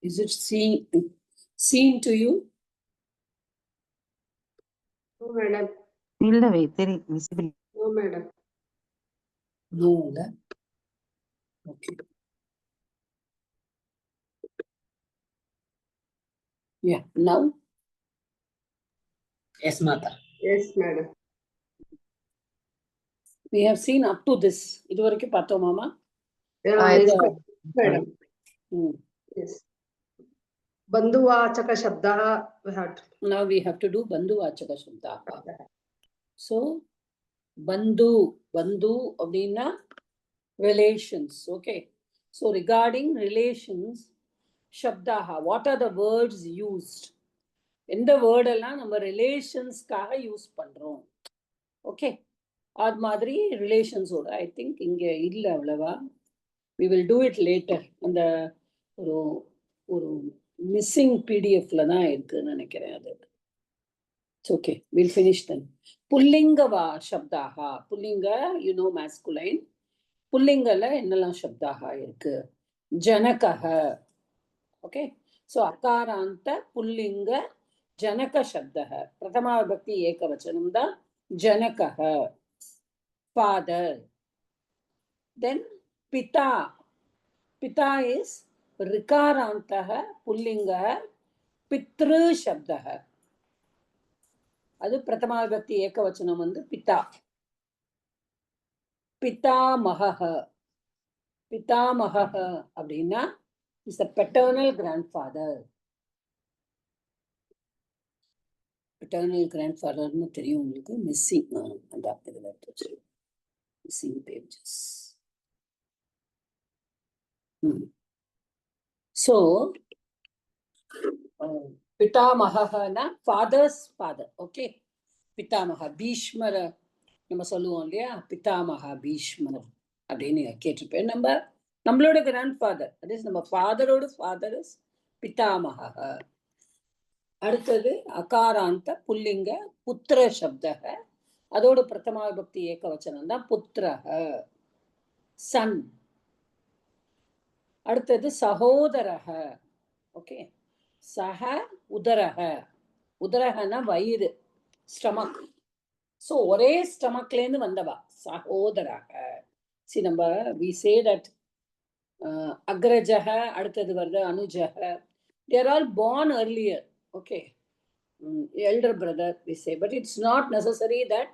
Is it seen to you? No, madam. இல்லவே தெரியும் visible. No, madam. No. Okay. Yeah. Now? Yes, Mata. Yes, madam. We have seen up to this. இதுவரைக்கும் பார்த்தோமாமா? Yeah, yes, madam. Yes. Bandhuvachaka shabdah we had. Now we have to do bandhuvachaka shabdaha. So, bandhu அப்படின்னா relations. Okay. So, regarding relations, shabdaha, what are the words used? எந்த word எல்லாம் நம்ம ரிலேஷன்ஸ்க்காக use பண்றோம்? Okay, அது மாதிரி ரிலேஷன்ஸோட I think இங்க இல்லை அவ்வளவா. we will do it later. அந்த ஒரு ஒரு மிஸ்ஸிங் பிடிஎஃப்ல தான் இருக்குன்னு நினைக்கிறேன். அது ஓகே, we'll finish then. புல்லிங்கவா சப்தாகா, புல்லிங்க யூ நோ மேஸ்குலைன். புல்லிங்கல என்னெல்லாம் சப்தாகா இருக்கு? ஜனகஹ. ஓகே, ஸோ அகாராந்த புல்லிங்க ஜனக சப்தः. பிரதமா விபக்தி ஏகவச்சனம் தான் ஜனகஹ, ஃபாதர். தென் பிதா. பிதா இஸ் ரிகாராந்தः புல்லிங்கः பித்ரு சப்தः. அது பிரதமா விபக்தி ஏகவச்சனம் வந்து பிதா. பிதாமகः. பிதாமகः அப்படின்னா is a paternal grandfather. paternal grandfather னு தெரியும் உங்களுக்கு. மிஸ்ஸிங் அந்த இதில் எடுத்து மிஸ்ஸிங் பேஜஸ். ஸோ பிதாமகனா ஃபாதர்ஸ் ஃபாதர். ஓகே, பிதாமக. பீஷ்மர் நம்ம சொல்லுவோம் இல்லையா, பிதாமக பீஷ்மர் அப்படின்னு கேட்டிருப்பேன். நம்மளோட கிராண்ட்ஃபாதர், தட் இஸ் நம்ம ஃபாதரோட ஃபாதர் இஸ் பிதாமக. அடுத்தது அகாராந்த புல்லிங்க புத்திர சப்தக. அதோட பிரதமா விபக்தி ஏகவச்சனம் தான் புத்திரஹ, சன். அடுத்தது சகோதரஹ. ஓகே, சஹ உதரஹ. உதரஹனா வயிறு, ஸ்டமக். ஸோ ஒரே ஸ்டமக்லேருந்து வந்தவா சகோதரஹ. சி நம்ம வி சே தட் அக்ரஜஹ, அடுத்தது வருது அனுஜஹ. they are all born earlier. Okay, elder brother we say, but it's not necessary that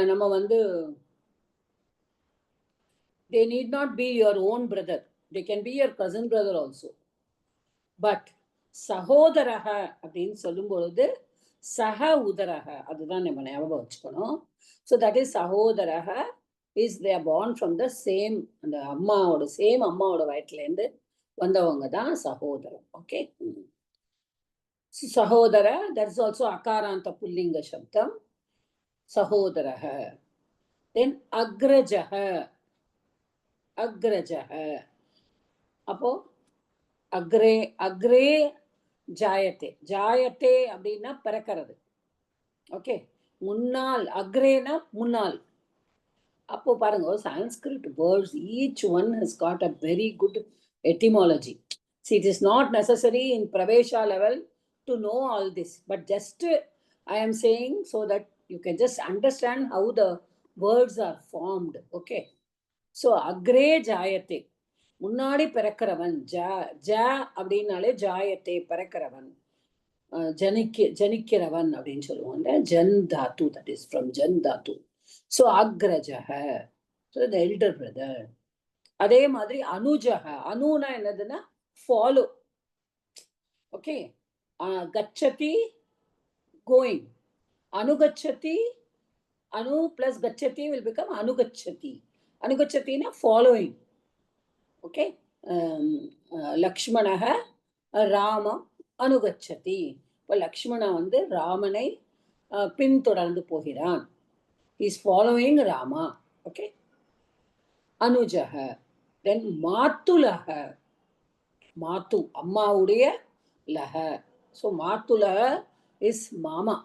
நம்ம வந்து they need not be your own brother, they can be your cousin brother also. but சகோதரஹ அப்படின்னு சொல்லும் பொழுது சஹ உதரஹ, அதுதான் நம்ம ஞாபகம் வச்சுக்கணும். so that is சகோதரஹ is they are born from the same, அந்த அம்மாவோட சேம் அம்மாவோட வயிற்றுலேருந்து வந்தவங்க தான் சகோதரர். ஓகே, சகோதர, that is also akaranta pullinga shabdam, sahodaraha. then agrajaha. agrajaha, அப்போ அக்ரே. அக்ரே ஜாயத்தே. ஜாயத்தே அப்படின்னா பிறக்கிறது. ஓகே, முன்னால். அக்ரேனா முன்னால். அப்போ பாருங்க, Sanskrit words each one has got a very good etymology. See, it is not necessary in pravesha level to know all this, but just I am saying so that you can just understand how the words are formed. Okay, so agre jayate, முன்னாடி பிறக்கிறவன். ஜ அப்படின்னாலே ஜாயத்தே பிறக்கிறவன், ஜனிக்கிறவன் அப்படின்னு சொல்லுவாங்க. ஜன் தாத்து, that is from Jan Tattva. so அக்ரஜஹ, so the elder brother. அதே மாதிரி அனுஜஹ. அனுனா என்னதுன்னா ஃபாலோ. ஓகே, கச்சதி கோயிங். அனுகச்சதி, அனு பிளஸ் கச்சதி will become அனுகச்சதி. அனுகச்சதினா ஃபாலோயிங். ஓகே, லக்ஷ்மணஹ ராமம் அனுகச்சதி. இப்போ லக்ஷ்மணா வந்து ராமனை பின்தொடர்ந்து போகிறான். he is following Rama. Okay, அனுஜஹ. தென் மாத்துலஹ. மாத்து அம்மாவுடைய லஹ. ஸோ மாத்துலஹ இஸ் மாமா.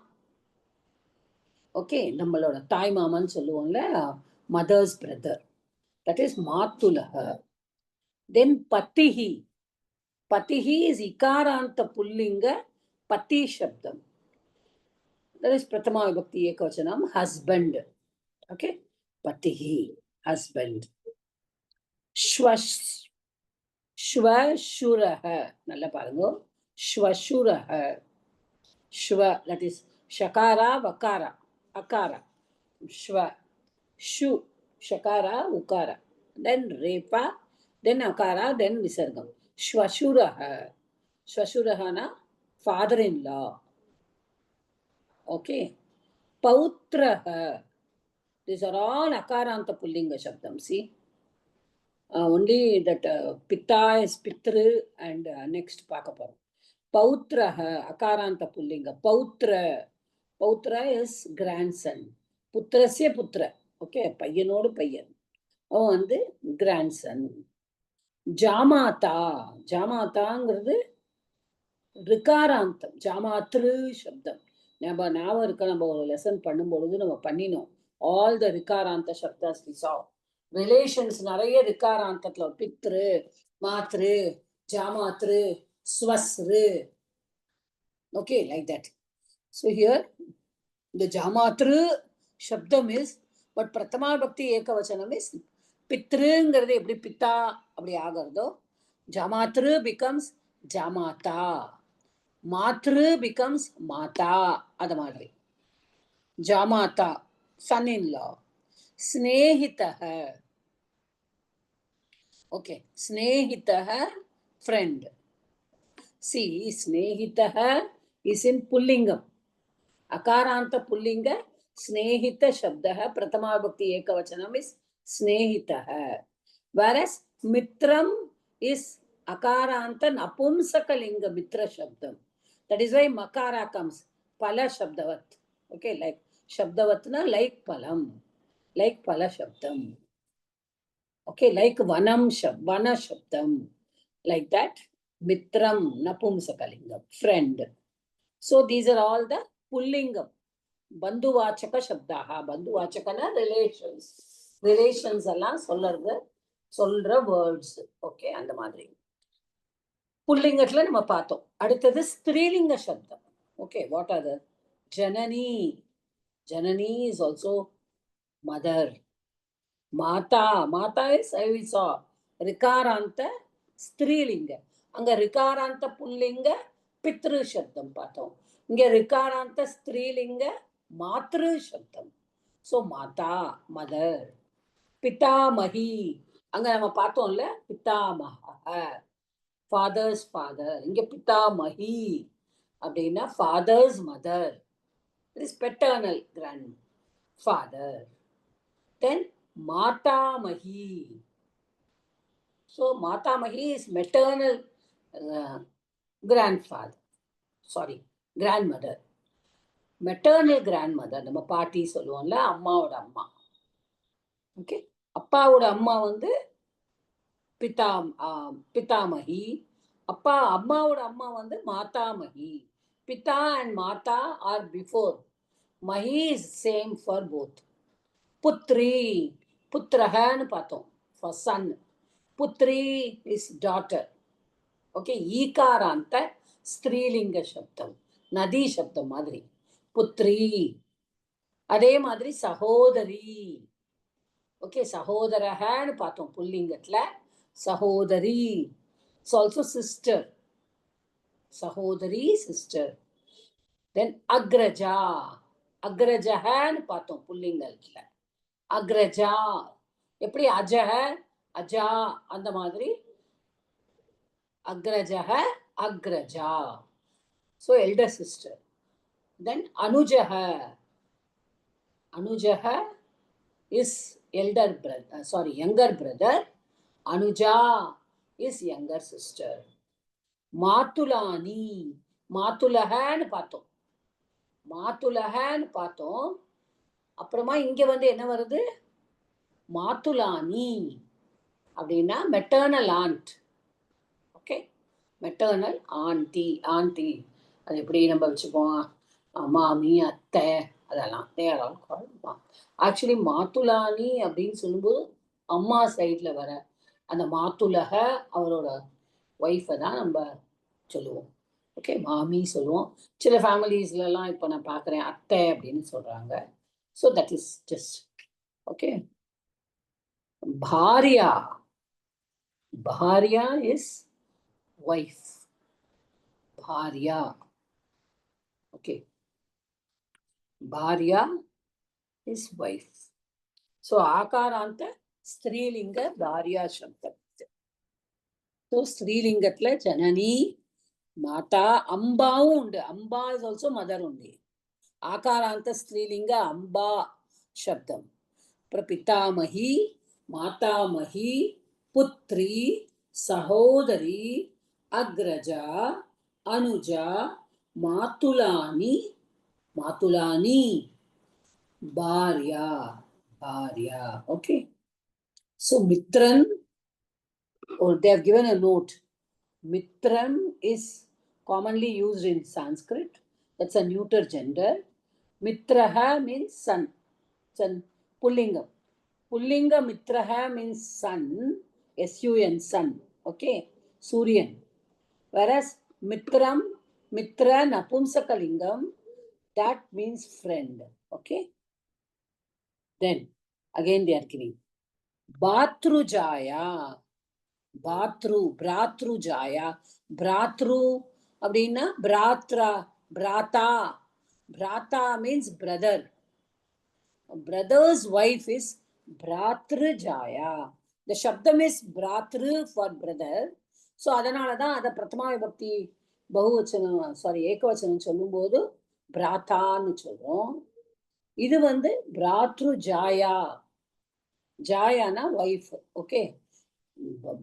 ஓகே, நம்மளோட தாய் மாமான்னு சொல்லுவோம்ல, மதர்ஸ் பிரதர், தட் இஸ் மாத்துலஹ. தென் பத்திஹி. Patihi is ikaranta pullinga pati shabdam. That is Pratama Vibhakti Ekavachanam, husband. Okay. Patihi, husband. Shwash, Shvashuraha. Nalla parango. Shvashuraha. Shva, that is Shakara, Vakara, Akara. Shva. Shu, Shakara, Ukara. Then Repa, then Akara, then Visargam. Shvashuraha. Shvashurahana, father-in-law. Okay. Pautraha. These are all Akaranta Pullinga Shabdam. See? Only that Pitta is Pitru and next Pakaparam. Pautraha, Akaranta Pullinga. Pautra. Pautra is grandson. Putrasya Putra. Okay, Payyanodu Payyan. Oh, and the grandson. Jamata. Jamataங்கிறது ரிகாராந்தம். ஜாமாத்ரு சப்தம். ஞாபகம் இருக்க நம்ம ஒரு lesson பண்ணும்பொழுது நம்ம பண்ணினோம். All the ரிகாராந்த சப்தாஸ் we saw. Relations நிறைய ரிகாராந்தத்துல பித்ரு, மாத்ரு, ஜாமாத்ரு, ஸ்வஸ்ரு. Okay, like that. So here the ஜாமாத்ரு சப்தம் is, but பிரதமா பக்தி ஏகவச்சனம் is பித்ருங்கிறது எப்படி பித்தா அப்படி ஆகிறதோ, ஜாமாத்ரு becomes ஜாமாதா, மாத்ரு becomes மாதா. அது மாதிரி ஜாமாதா son-in-law. ஸ்நேஹிதஹ. Okay, ஸ்நேஹிதஹ friend. See, ஸ்நேஹிதஹ is in pullingam. Akaranta pullinga snehita shabdaha pratama bhakti ekavachanam is snehitaha. Whereas mitram is akaranta napumsakalinga mitra shabdam. That is why makara comes. Pala shabdavat. Okay, like shabdavatna like palam. Like pala shabdam. Okay, like vanam vana shabdam. Like that. Mitram napumsakalinga. Friend. So these are all the pullingam. Bandhuvachaka shabdaha. Bandhuvachakana relations. Relations எல்லாம் சொல்ற words. Okay, அந்த மாதிரி. புல்லிங்கத்துல நம்ம பார்த்தோம். அடுத்தது ஸ்திரீலிங்க சப்தம். Okay, what are the? Janani. Janani is also mother. Mata. Mata is, I saw, Rikaranta ஸ்திரீலிங்க. அங்க ரிகாராந்த புல்லிங்க பித்ரு சப்தம் பார்த்தோம். இங்க ரிகாராந்த ஸ்திரீலிங்க மாத்ரு சப்தம். சோ மாதா, மதர். பிதாமகி, அங்க நம்ம பார்த்தோம்ல பிதாமக, ஃபாதர்ஸ் ஃபாதர். இங்க பிதாமகி அப்படின்னா father's mother. It is paternal grandfather. Then மாதாமகி. So Matamahi is maternal grandfather. Sorry, grandmother. Maternal grandmother. நம்ம பாட்டி சொல்லுவோம்ல, அம்மாவோட அம்மா. ஓகே, அப்பாவோட அம்மா வந்து பிதாமகி. அம்மாவோட அம்மா வந்து மாதாமகி. பிதா and Mata are before. Mahi is same for both. Puthri, புத்திரஹன்னு பார்த்தோம், for son. Putri is daughter. Okay, ஈகாராந்த ஸ்திரீலிங்க சப்தம். நதி சப்தம் மாதிரி புத்ரி. அதே மாதிரி சகோதரி. ஓகே, சகோதரஹன்னு பார்த்தோம் புல்லிங்கத்துல. சகோதரி இட்ஸ் ஆல்சோ சிஸ்டர். சகோதரி சிஸ்டர். தென் அக்ரஜா. அக்ரஜஹன்னு பார்த்தோம் புல்லிங்கத்துல. அக்ரஜா எப்படி அஜஹ அஜா அந்த மாதிரி அக்ரஜஹ அக்ரஜா. So elder sister. Then anujaha. Anujaha is elder brother, younger brother. Anuja is younger sister. Matulani. மாத்துலஹன்னு பார்த்தோம். மாத்துலஹன்னு பார்த்தோம். அப்புறமா இங்க வந்து என்ன வருது? மாத்துலானி அப்படின்னா maternal and. Okay, maternal aunty. Aunty அது எப்படி நம்ம வச்சுப்போம்? மாமி, அத்தை, அதெல்லாம். ஆக்சுவலி மாத்துலானி அப்படின்னு சொல்லும்போது அம்மா சைட்ல வர அந்த மாத்துலக அவரோட ஒய்ஃபை தான் நம்ம சொல்லுவோம். ஓகே, மாமி சொல்லுவோம். சில ஃபேமிலிஸ்லாம் இப்போ நான் பார்க்குறேன் அத்தை அப்படின்னு சொல்கிறாங்க. So that is just okay. Bharia, Bharia his wife. Bharia, okay, Bharia is wife. So ஆகாராந்த ஸ்திரீலிங்க பாரியா சப்தம். So ஸ்திரீலிங்கத்துல ஜனனி, மாதா, அம்பாவும் உண்டு. Amba is also mother only. ஆகாராந்த ஸ்திரீலிங்க Amba சப்தம். அப்புறம் பிதாமகி, மாதாமகி, புத்ரி, சகோதரி, அக்ரஜா, Anuja, மாத்துலானி, மாத்துலானி, Bharya, Bharya, okay. So Mitran, or they have given a note. Mitran is commonly used in Sanskrit. That's a neuter gender. Mitraha means son. Son, Pullinga. Pullinga Mitraha means son. S-U-N, son. Okay. Suryan. Whereas Mitram, Mitra Napumsakalingam, that means friend. Okay. Then again they are giving Bhatrujaya, Bhatru, Bhratrujaya, Bhratru அப்படின்னா Bhratra, Bhrata, Bhrata means brother. Brother's wife is Bhratrujaya. The shabdam is Bhratru for brother. So அதனால தான் அதை பிரதமா விபக்தி பகுவச்சனம் ஏகவச்சனம் சொல்லும்போது பிராத்தான்னு சொல்றோம். இது வந்து பிராத்ரு ஜாயா. Jayana wife. Okay.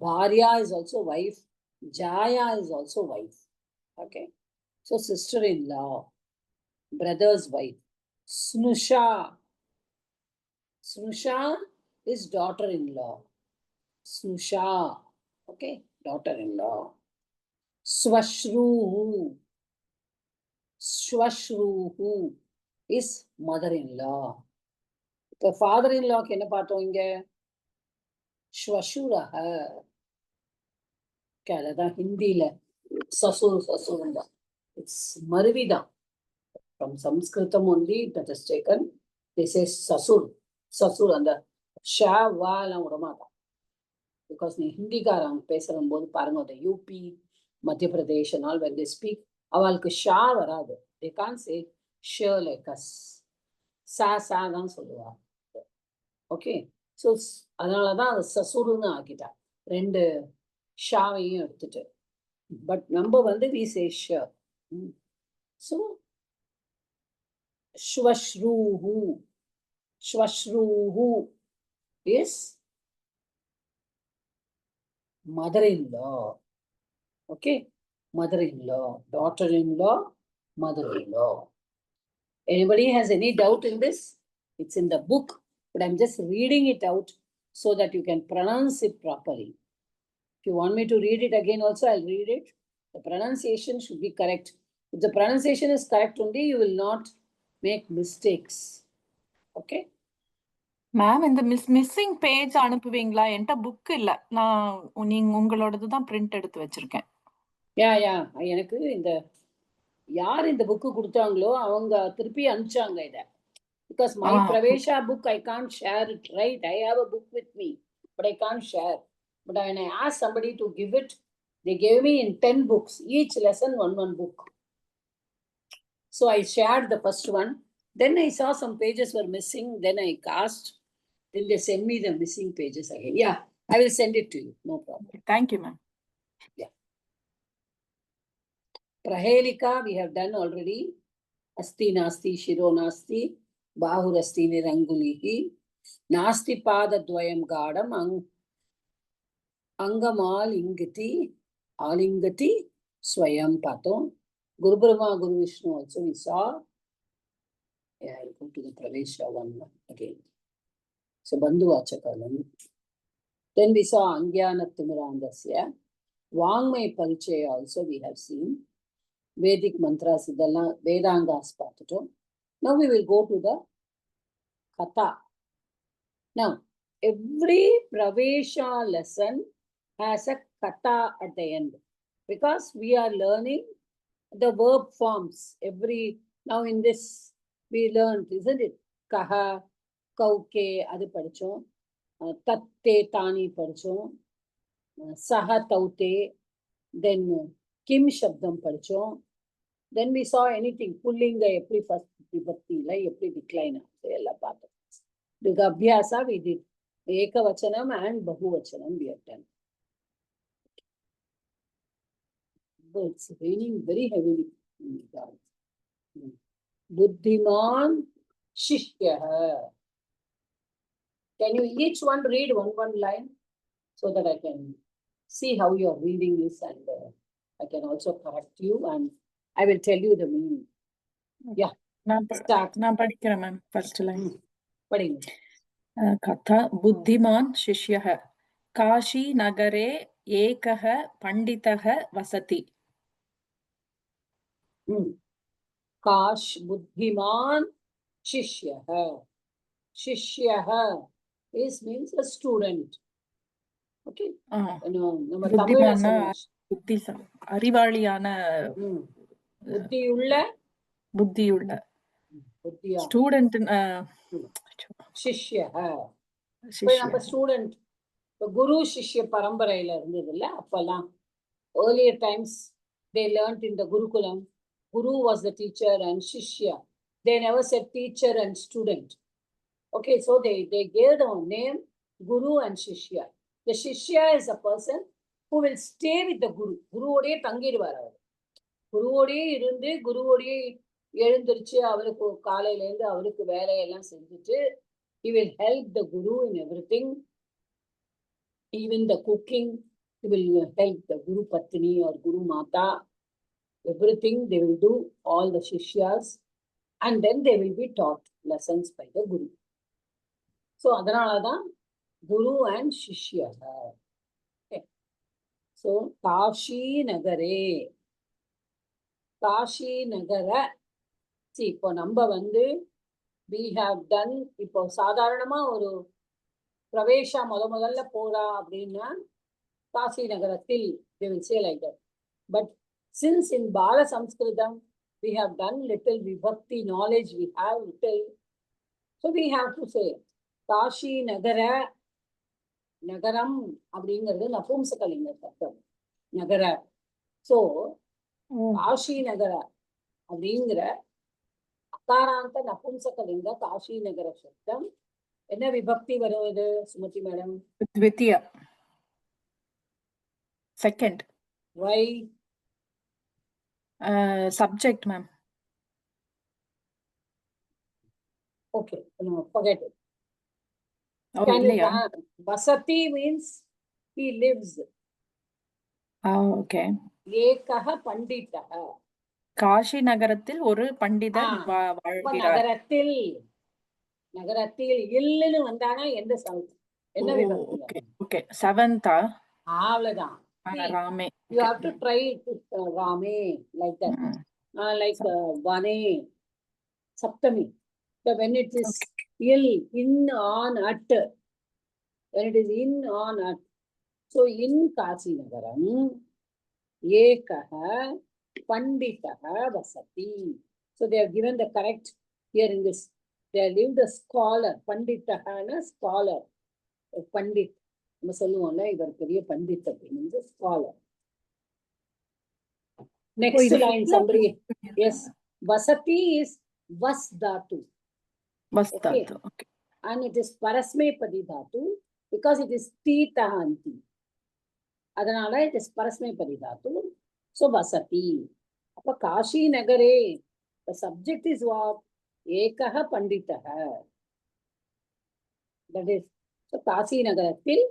Bharya is also wife. Jaya is also wife. Okay. So sister-in-law, brother's wife. Snusha. Snusha is daughter-in-law. Snusha. Okay. Daughter-in-law. Swashruhu. Swashruhu is mother-in-law. இப்போ ஃபாதர் இன்லாக்கு என்ன பார்த்தோம் இங்க? ஸ்வஷுரஹ. அதுதான் ஹிந்தியில சசுர் சசுர் தான். இட்ஸ் மருவிதான். ஃப்ரம் சம்ஸ்கிருதம் only that is taken. This is சசுர். சசுர் அந்த ஷா வாலாம் விடமாட்டான். பிகாஸ் நீ ஹிந்திக்காரங்க பேசுற போது பாருங்க, அந்த யூபி மத்திய பிரதேஷ் நாள் when they speak அவளுக்கு ஷா வராது. they can't say ஷ like us. சா சா தான் சொல்லுவா. ஓகே. ஸோ அதனால தான் அது சசுருன்னு ஆக்கிட்டா, ரெண்டு ஷாவையும் எடுத்துட்டு. பட் நம்ம வந்து வி சே ஷ. ஸோ ஸ்வஸ்ரூஹு. ஸ்வஸ்ரூஹு is mother-in-law. Okay. Mother-in-law, daughter-in-law, mother-in-law. Anybody has any doubt in this? It's in the book, but I'm just reading it out so that you can pronounce it properly. If you want me to read it again also, I'll read it. The pronunciation should be correct. If the pronunciation is correct only, you will not make mistakes. Okay? Ma'am, இந்த missing page அனுப்புவீங்களா? என்கிட்ட book இல்ல. நான் நீங்க உங்களோடது தான் print எடுத்து வச்சிருக்கேன். யா எனக்கு இந்த யார் இந்த புக்கு கொடுத்தாங்களோ அவங்க திருப்பி அனுப்பிச்சாங்க இதை. Because my Pravesha book, I can't share it, right? I have a book with me, but I can't share. But when I asked somebody to give it, they gave me in 10 books, each lesson one book. So I shared the first one. Then I saw some pages were missing. Then I asked. Then they send me the missing pages again. Yeah, I will send it to you. No problem. Thank you, ma'am. Yeah. Prahelika, we have done already. Asti nasti shiro nasti. Bahurasti nirangulihi. Nasti pada dvayam gadam angamal ingati alingati swayam pato. Guru Brahma, Guru Vishnu also we saw. Yeah, I'll go to the Pravesha one again. So Bandhu Vachakalam. Then we saw Angyana Timirandasya. Vangmay Parichaya also we have seen. Vedic mantras idella Vedangas paathutom. Now we will go to the Katha. Now, every Pravesha lesson has a Katha at the end. because we are learning the verb forms. Now in this we learned, isn't it? Kaha, kauke, adu padichom. Tatte, tani padichom. Saha, taute. Then kim shabdam padichom. Then we saw anything. Pullinga, every first vibhakti, like every decline. Ella paathu. The abhyasa we did. Ekavachanam and bahuvachanam we have done. But it's raining very heavily. Buddhiman Shishyaha. Can you each one read one line so that I can see how your reading is, and I can also correct you and I will tell you the meaning. Yeah. Start. நான் படிக்கிறேன் ma'am first line. படிங்க. கதா புத்திமான் சிஷ்யः Cauchy நகரே ஏகः பண்டிதः வசதி. Cash புத்திமான் சிஷ்யः. Shishyah is means a student. Okay. நம்ம தமிழ்ல புத்திசாலி, அறிவாளியான, புத்தியுள்ள ஸ்டூடெண்ட். சிஷ்யः. நம்ம ஸ்டூடெண்ட் குரு சிஷ்ய பரம்பரையில இருந்தது இல்ல அப்பெல்லாம். earlier times they learnt in the gurukulam. Guru was the teacher and shishya. They never said teacher and student. Okay, so they gave the name Guru and Shishya. The Shishya is a person who will stay with the Guru. Guru ode tangiduvar avaru. Guru ode irundu, Guru ode எழுந்திருச்சு அவருக்கு காலையில இருந்து அவருக்கு வேலையெல்லாம் செஞ்சுட்டு he will help the Guru in everything. Even the cooking, he will help the Guru Patni or Guru Mata. Everything they will do, all the Shishyas, and then they will be taught lessons by the Guru. So adanaladan Guru and Shishya. Okay. So Kashi Nagare. Kashi Nagara. See, இப்போ நம்ம வந்து we have done, இப்போ சாதாரணமா ஒரு பிரவேசா முதல்ல போறா அப்படின்னா காசி நகரத்தில் they will say like that. But since in Bala Sanskritam we have done little vibhakti knowledge, we have little, so we have to say Kashi நகர. நகரம் அப்படிங்கிறது நபும்சகலிங்க சப்தம் நகர. சோ காஷி நகர அப்படிங்கிற அகாராந்த நபும்சகலிங்க காஷி நகர சப்தம் என்ன விபக்தி வருவது சுமதி மேடம்? த்விதிய, second. Why? Subject ma'am. Okay, no, forget it. Vasati means he lives. Okay. Ekah panditah. Kashi நகரத்தில் ஒரு பண்டிதர் வாழ்கிறார். நகரத்தில் இல்லுன்னு வந்தானா எந்த சவுண்ட் என்ன விபக்தி? ஓகே, செவன்த்தா? அவ்வளவுதான். ராமே. You have to try to Rame like that. Like Vane, Saptami. So when it is ill, in, on, at, when it is in, on, at, so in Kasi Nagaram, Ekaha Panditaha Vasati. So they have given the correct here in this. They have lived a scholar. Panditaha and a scholar. A Pandit. நம்ம சொல்லுவோம்ல இவர் பெரிய பண்டித் அப்படின்னு, scholar. Next line, somebody. Yes, Vasati is Vas Dhatu. Vas Dhatu. Okay. And it is Parasmepadi Dhatu because it is Tita Anti. Adanala it is Parasmepadi Dhatu. So Vasati. Appa Kashi Nagare. The subject is what? Ekaha Panditaha. That is, so Kashi Nagarathil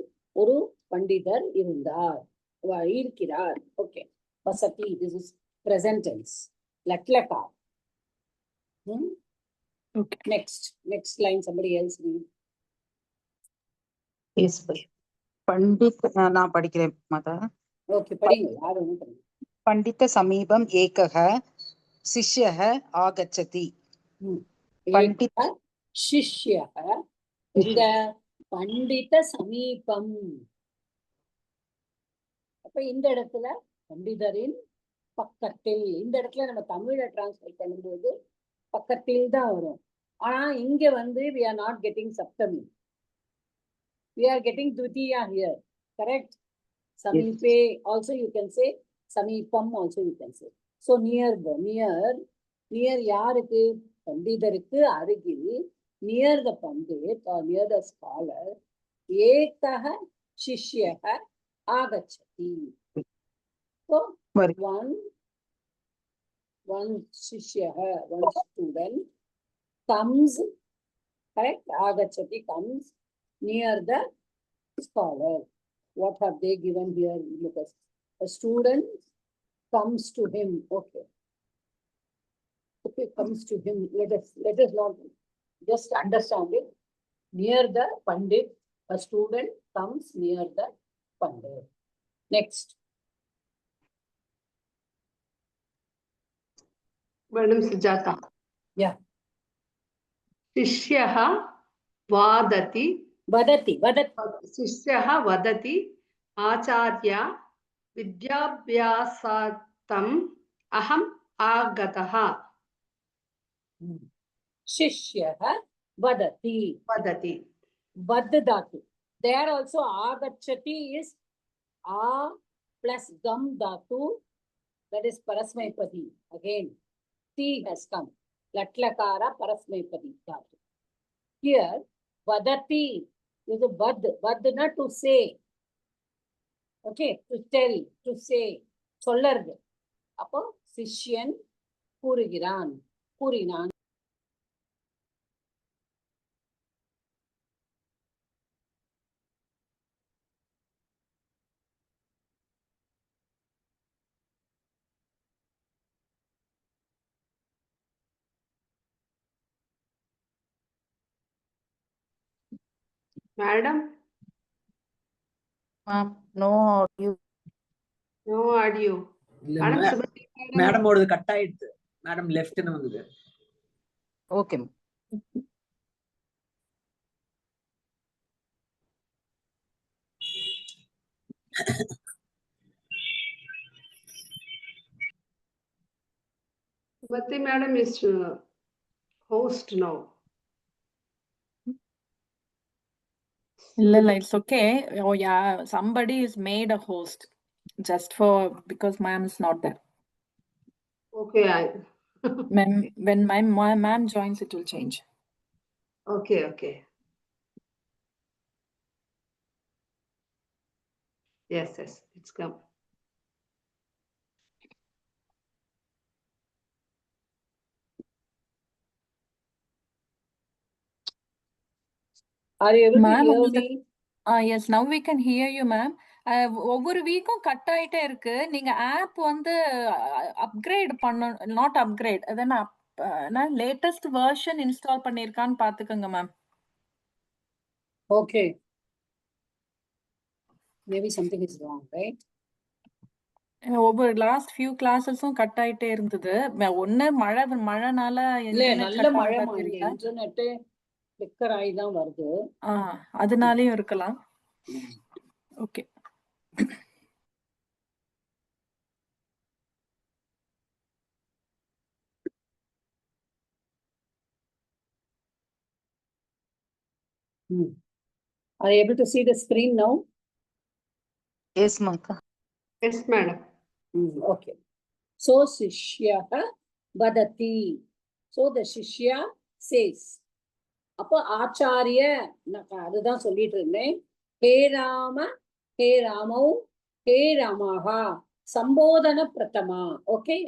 Uru Pandidar Irundar. Irkirar. Okay. Vasati, this is present tense. Latlaka. Okay. Next line, somebody else read. Yes, Pandit, நான் படிக்கிறேன் மாதா. Okay, படிங்க. யாரும் படிங்க. பண்டித சமீபம் ஏகः சிஷ்யः ஆகச்சதி. பண்டித சிஷ்யः எங்க? பண்டித சமீபம். அப்ப இந்த இடத்துல பண்டிதரின் பக்கத்தில். இந்த இடத்துல நம்ம தமிழை டிரான்ஸ்லேட் பண்ணும்போது பக்கத்தில் தான் வரும். ஆனா இங்க வந்து we are not getting Saptami, we are getting துதியா here, correct? Samipe also you can say, Samipam also you can say. So near யாருக்கு? பண்டிதருக்கு அருகில், near the pandit or near the scholar, ekah shishyah agachati. So Very. one shishyah, one student comes, correct? Agachati comes near the scholar. What have they given here? Look at a student comes to him. Okay. Okay, comes to him. Let us not just understand it. Near the Pandit, a student comes near the Pandit. Next. Madam Sujata. Yeah. Shishyah vadati. Vadati. Shishyah vadati acharya vidyabhyasatam aham agataha. Shishyah vadati. Vadati. Vad dhatu. There also agachati is a plus gam dhatu. That is parasmaipadi. Again, T has come. Latlakara parasmaipadi dhatu. Here, vadati is a vad. Vad not to say. Okay, to tell, to say. Sollardu. Appo, Sishyan கூறுகிறான், கூறினான். Madam, No audio. no audio. இல்ல, Madam Subhati, madam. Madam ஓடது cut ஆயிடுது. Madam லெஃப்ட்னு வந்தது. Okay. Subhati madam is host now. இல்ல, it's okay. Oh yeah, somebody is made a host just for because ma'am is not there. Okay, When my ma'am joins, it will change. okay. Yes, it's come. Are you able to Ma'am, hear me? yes, now we can hear you, ma'am. ஒவ்வொரு வீக்கும் cut ஆயிட்டே இருக்கு. நீங்க app வந்து upgrade பண்ணணும், not upgrade, அதான் latest version install பண்ணிருக்கான்னு பாத்துக்கோங்க ma'am. Okay. Maybe something is wrong, right? ஒவ்வொரு last few கிளாஸஸும் cut ஆயிட்டே இருந்தது. ஒண்ணு மழைனால இல்ல, இன்டர்நெட் நல்ல கட் மழை ஆகுதா தெரியல. இன்டர்நெட் ஃபிளிக்கர் ஆகி தான் வருது. அதனாலயும் இருக்கலாம். Okay. Are you able to see the screen now? Yes, Maka. Yes, madam. Okay. So Sishya vadati. So the Shishya says. அப்போ ஆச்சாரிய, அதுதான் சொல்லிட்டு இருந்தேன். ஹே ராம, ஹே ராமௌ, ஹே ராமஹா, சம்போதன பிரதமா. Okay.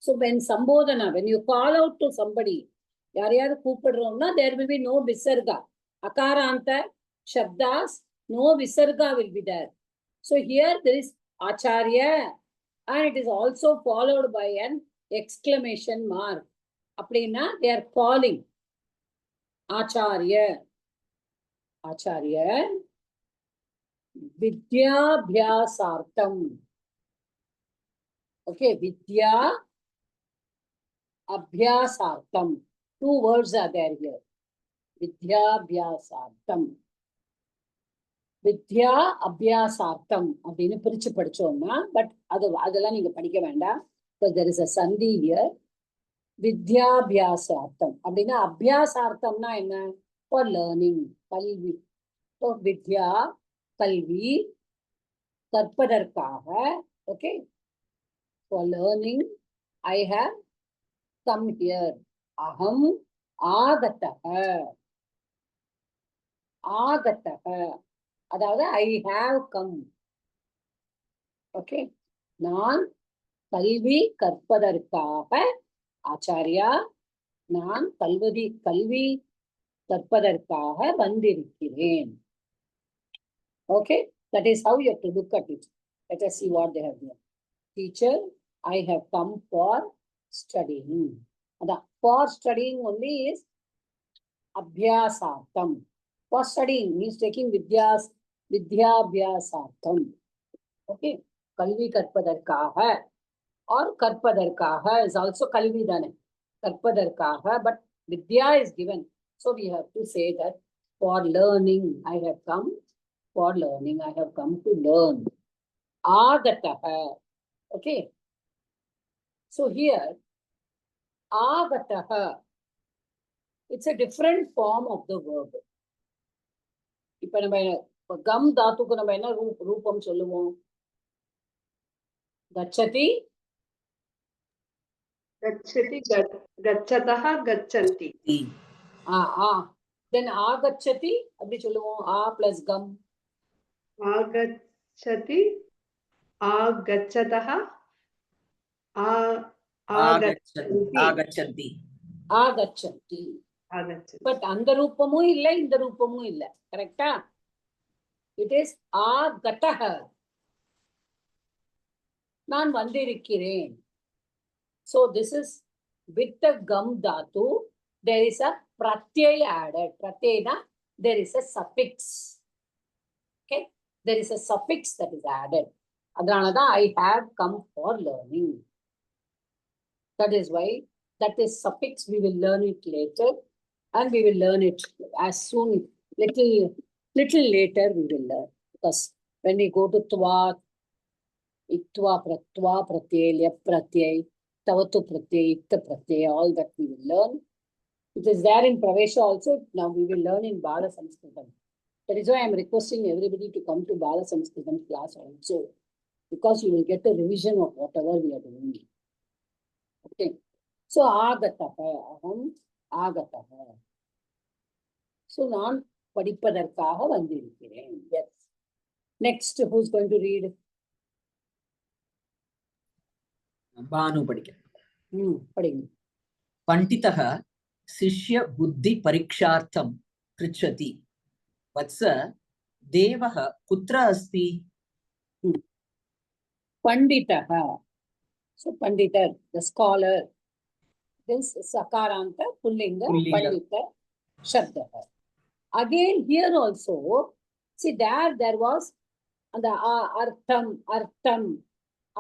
So when sambodhana, when you call out to somebody, யாரையாவது கூப்பிடுறோம்னா there will be no visarga. Akaranta shabdas, no visarga will be there. So here there is acharya and it is also followed by an exclamation mark. அப்படின்னா they are calling. Acharya. Acharya. Vidyabhyasartam. Okay, Vidya Abhyasartam. Two words are there here. Vidyabhyasartam. வித்யா அபியாசார்த்தம் அப்படின்னு பிரிச்சு படிச்சோம்னா, but அதெல்லாம் நீங்க படிக்க வேண்டாம். there is a sandhi here. வித்யாபியாசார்த்தம் அப்படின்னா அபியாசார்த்தம்னா என்ன? for learning, கல்வி. so வித்யா கல்வி, கற்பதற்காக. okay, for learning I have come here. aham ஆகதக. ஆகதக அதாவது I have come. okay, நான் கல்வி கற்பதற்காக ஆச்சாரியா, நான் கல்வி கற்பதற்காக வந்திருக்கிறேன். okay, that is how you have to look at it. Let us see what they have done. Teacher, I have come for studying. அதான் for studying only is abhyasartham. For studying means taking vidyabhyasartham. okay, கல்வி கற்பதற்காக or கற்பதற்காக is also கல்வி தானே, கற்பதற்காக, but vidya is given, so we have to say that for learning I have come. For learning I have come to learn. Agataha. okay, so here agataha, it's a different form of the verb. இப்ப நம்ம come தாத்துக்கு நம்ம என்ன ரூபம் சொல்லுவோம்? கச்சதி गच्छति गच्छतः गच्छन्ति. then ஆகச்சதி அப்படி சொல்லுவோம். ஆ பிளஸ் கம். आगच्छति आगच्छतः ஆகச்சந்தி. ஆகச்சந்தி. आगच्छति. பட் அந்த ரூபமும் இல்ல, இந்த ரூபமும் இல்ல. கரெக்டா? இட் இஸ் ஆகதஹ. நான் வந்திருக்கிறேன். So this is with the gum dhatu, there is a pratyay added. Pratyay, there is a suffix. Okay, there is a suffix that is added. Adhanada I have come for learning. That is why that is suffix. We will learn it later, and we will learn it as soon, little later we will learn. Because when we go to twa, itwa, pratwa, pratyay, lyap pratyay, tavatu pratyay, itta pratyay, all that we will learn. It is there in Pravesha also. Now we will learn in Bala Sanskritam. That is why I am requesting everybody to come to Bala Sanskritam class also, because you will get a revision of whatever we are doing. Okay. So agataha, aham agataha. So நான் படிப்பதற்காக வந்திருக்கிறேன். Yes. Next, who is going to read? Banu படிக்கிறேன். படிங்க. பண்டிதः शिष्य बुद्धि परीक्षार्थं पृच्छति, वत्स देवः कुत्र अस्ति? Panditah. So Pandita, the scholar. This Sakaranta, Pullinga, Pandita, Shabdaha. Again here also, see there was the artham,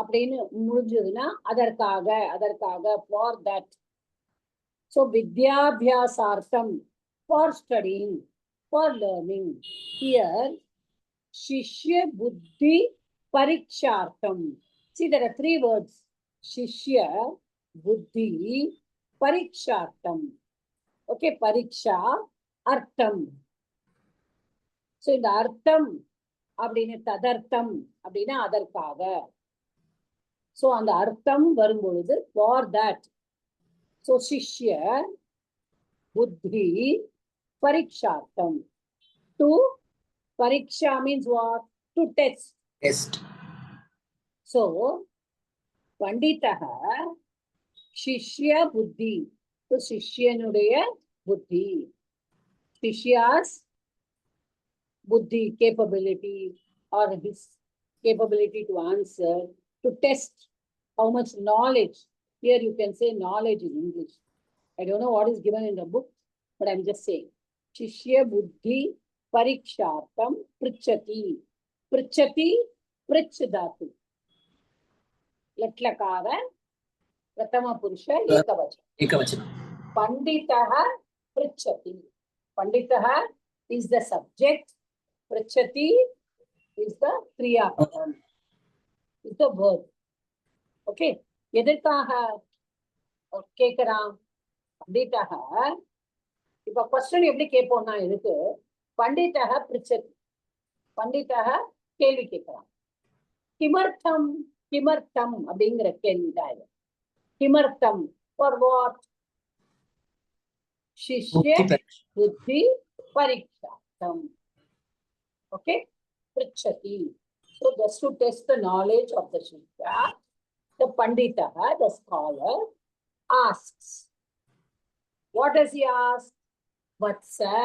அப்படின்னு முடிஞ்சதுன்னா அதற்காக for that. So vidyabhyasartham, for studying, for learning. Here shishya buddhi parikshartham. See, there are three words: shishya buddhi parikshartham. okay, pariksha artham. so இந்த அர்த்தம் அப்படின்னு ததர்த்தம் அப்படின்னா அதற்காக. so அந்த அர்த்தம் வரும்பொழுது for that. so shishya buddhi parikshartham. to pariksha means what? To test. Test. so panditaha shishya buddhi. so shishyanuடைய buddhi, shishya's buddhi, capability, or his capability to answer, to test how much knowledge. Here you can say knowledge in English. I don't know what is given in the book, but I'm just saying. Shishya buddhi parikshartham prichati. Prichati, prich dhatu. Latlakara, pratama purusha, ekavachanam. Panditaha prichati. Panditaha is the subject. Prachati is the Kriya Padam. Is the verb. Okay. எதற்காக கேட்கிறான் பண்டிதக? இப்ப question எப்படி கேட்போம்னா எதுக்கு? பண்டிதக பிரிச்சதி. பண்டிதக கேள்வி கேட்கிறான். கிமர்த்தம் கிமர்த்தம் அப்படிங்கிற கேள்விதான் இது. கிமர்த்தம் for what? சிஷ்ய புத்தி பரீட்சார்த்தம். Okay, prichati. So just to test the knowledge of the shishya, the pandita, the scholar, asks. What does he ask? Vatsa.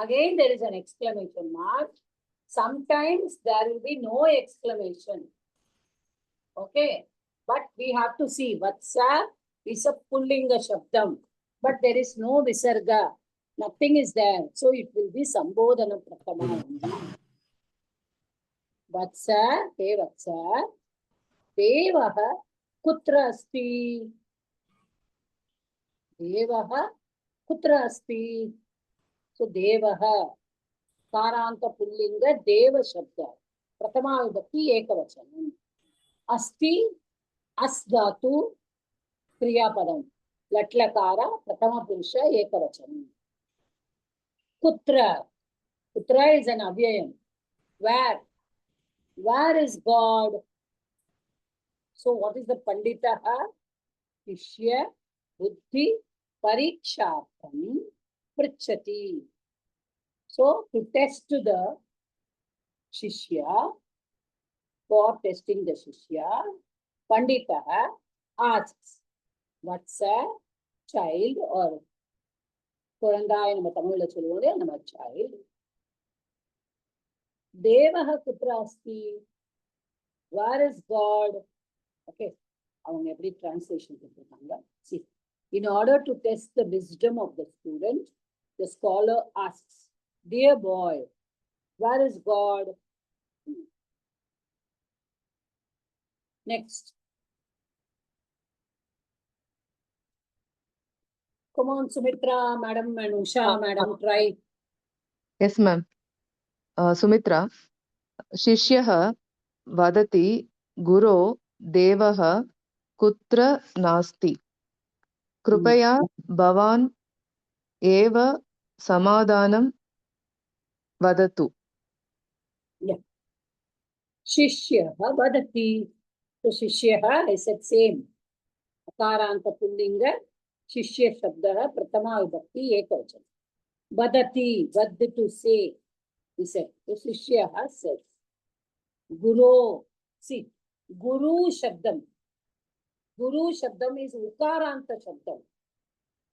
Again there is an exclamation mark. Sometimes there will be no exclamation. Okay, but we have to see. Vatsa is a pullinga shabdam, but there is no visarga. Nothing is there. So it will be Sambodhana Prathama only. Vatsa, hey Vatsa, Devaha Kutra Asti. Devaha Kutra Asti. So Devaha, Karanta Pullinga, Deva Shabda. Prathama Vibhakti Ekavachanam. Asti, Asdhatu, Kriya Padam. Latlakara, Prathama Purusha Ekavachanam. Kutra. Kutra is an avyayam. Where? Where is God? So what is the panditaha? Shishya buddhi parikshartham prichati. So to test the shishya, for testing the shishya, panditaha asks, what's a child or குழந்தாய் நம்ம தமிழ்ல சொல்லுவோம் நம்ம child. தேவஹ குத்ர அஸ்தி, where is God? Okay, அவங்க எப்படி translation கொடுத்திருக்காங்க. See, in order to test the wisdom of the student, the scholar asks, dear boy, where is God? Next. Come on, Sumitra, madam, and Usha, madam, try. Yes, ma'am. Sumitra, Shishyah vadati Guro Devah Kutra Nasti. Krupaya Bhavan Eva Samadhanam Vadatu. Yeah. Shishyaha vadati. So Shishyaha, I said same. Akaranta pullinga. Shishya Shabdaha Prathama Vibhakti Ekavachanam. Vadati, vad to say, he said. So Shishyaha says. Guru, see, Guru Shabdam. Guru Shabdam is Ukaranta Shabdam.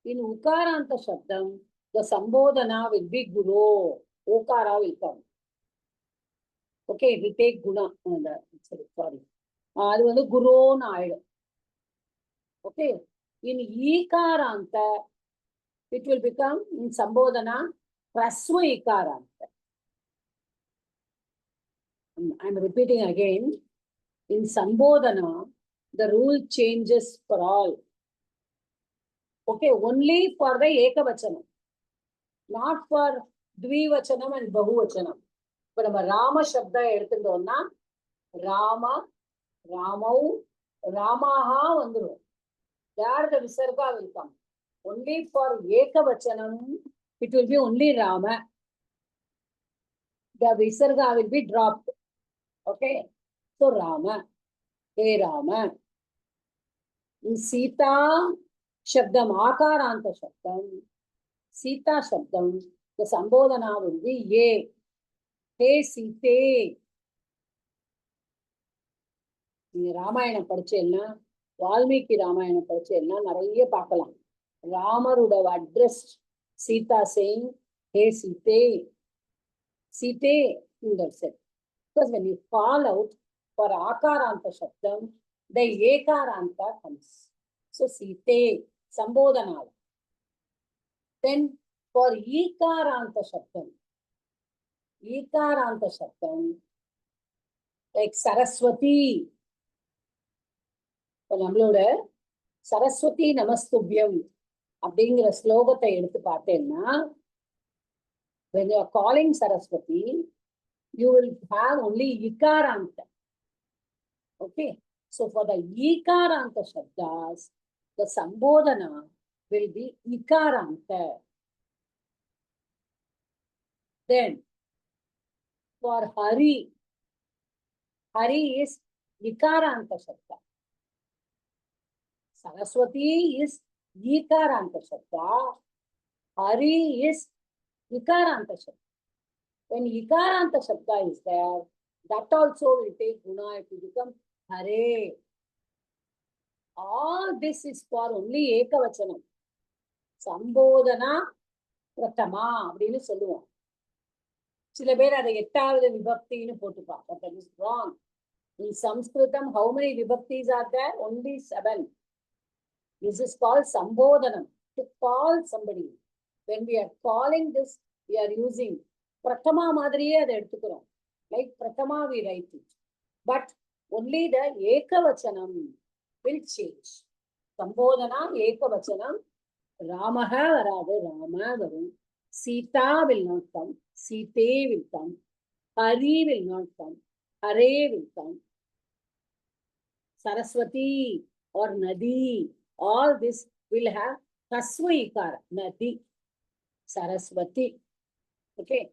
In Ukaranta Shabdam, the Sambodhana will be Guru. Ukara will come. Okay, we take Guna. Sorry. அது வந்து குருன்னு ஆயிடும். Okay. In Ikaranta, it will become in Sambodhana Praswa Ikaranta. I'm repeating again. In Sambodhana, the rule changes for all. Okay, only for the Ekavachanam, not for Dvivachanam and Bahuvachanam. But நம்ம Rama Shabda எடுத்துட்டோம்னா Rama, Ramau, Ramaha வந்துரும். There the Visarga will come. Only for Ekavachanam, it will be only Rama. The Visarga will be dropped. Okay. So Rama. Hey Rama. In Sita Shabdam, Akaranta Shabdam, Sita Shabdam, the Sambodhana will be Ye. Hey Sita. நீங்க ராமாயணம் படிச்சேன்னா வால்மீகி ராமாயணம் படிச்சேன்னா நிறைய பார்க்கலாம். ராமரோட address Sita saying hey சீதே சீதே in that set. Because when you fall out for akaranta shabdam, the ekaranta comes. So site sambodhana. Then for ekaranta shabdam like Saraswati. இப்போ நம்மளோட சரஸ்வதி நமஸ்துபியம் அப்படிங்கிற ஸ்லோகத்தை எடுத்து பார்த்தேன்னா When you are calling Saraswati, you will have only Ikaranta. Okay. So for the Ikaranta Shabdas, the Sambodhana will be Ikaranta. Then for Hari, Hari is Ikaranta Shabda. Saraswati is Ikaranta Shabda. Hari is Ikaranta Shabda. When Ikaranta Shabda is there, that also will take Guna to become Hare. All this is for only Ekavachanam. Sambodhana Pratama அப்படின்னு சொல்லுவோம். சில பேர் அதை 8வது விபக்தின்னு போட்டுப்பா. But that is wrong. In Sanskritam, how many vibhaktis are there? Only 7. This is called Sambodhanam, to call somebody. When we are calling this, we are using Pratama மாதிரியே அதை எடுத்துக்கிறோம். Like Pratama we write it. But only the Ekavachanam will change. Sambodhana Ekavachanam. Ramaha varadu, Rama varum. Sita will not come. Site will come. Hari will not come. Hare will come. Saraswati or Nadi, all this will have Tasva Ikara. Nadi, Saraswati. Okay.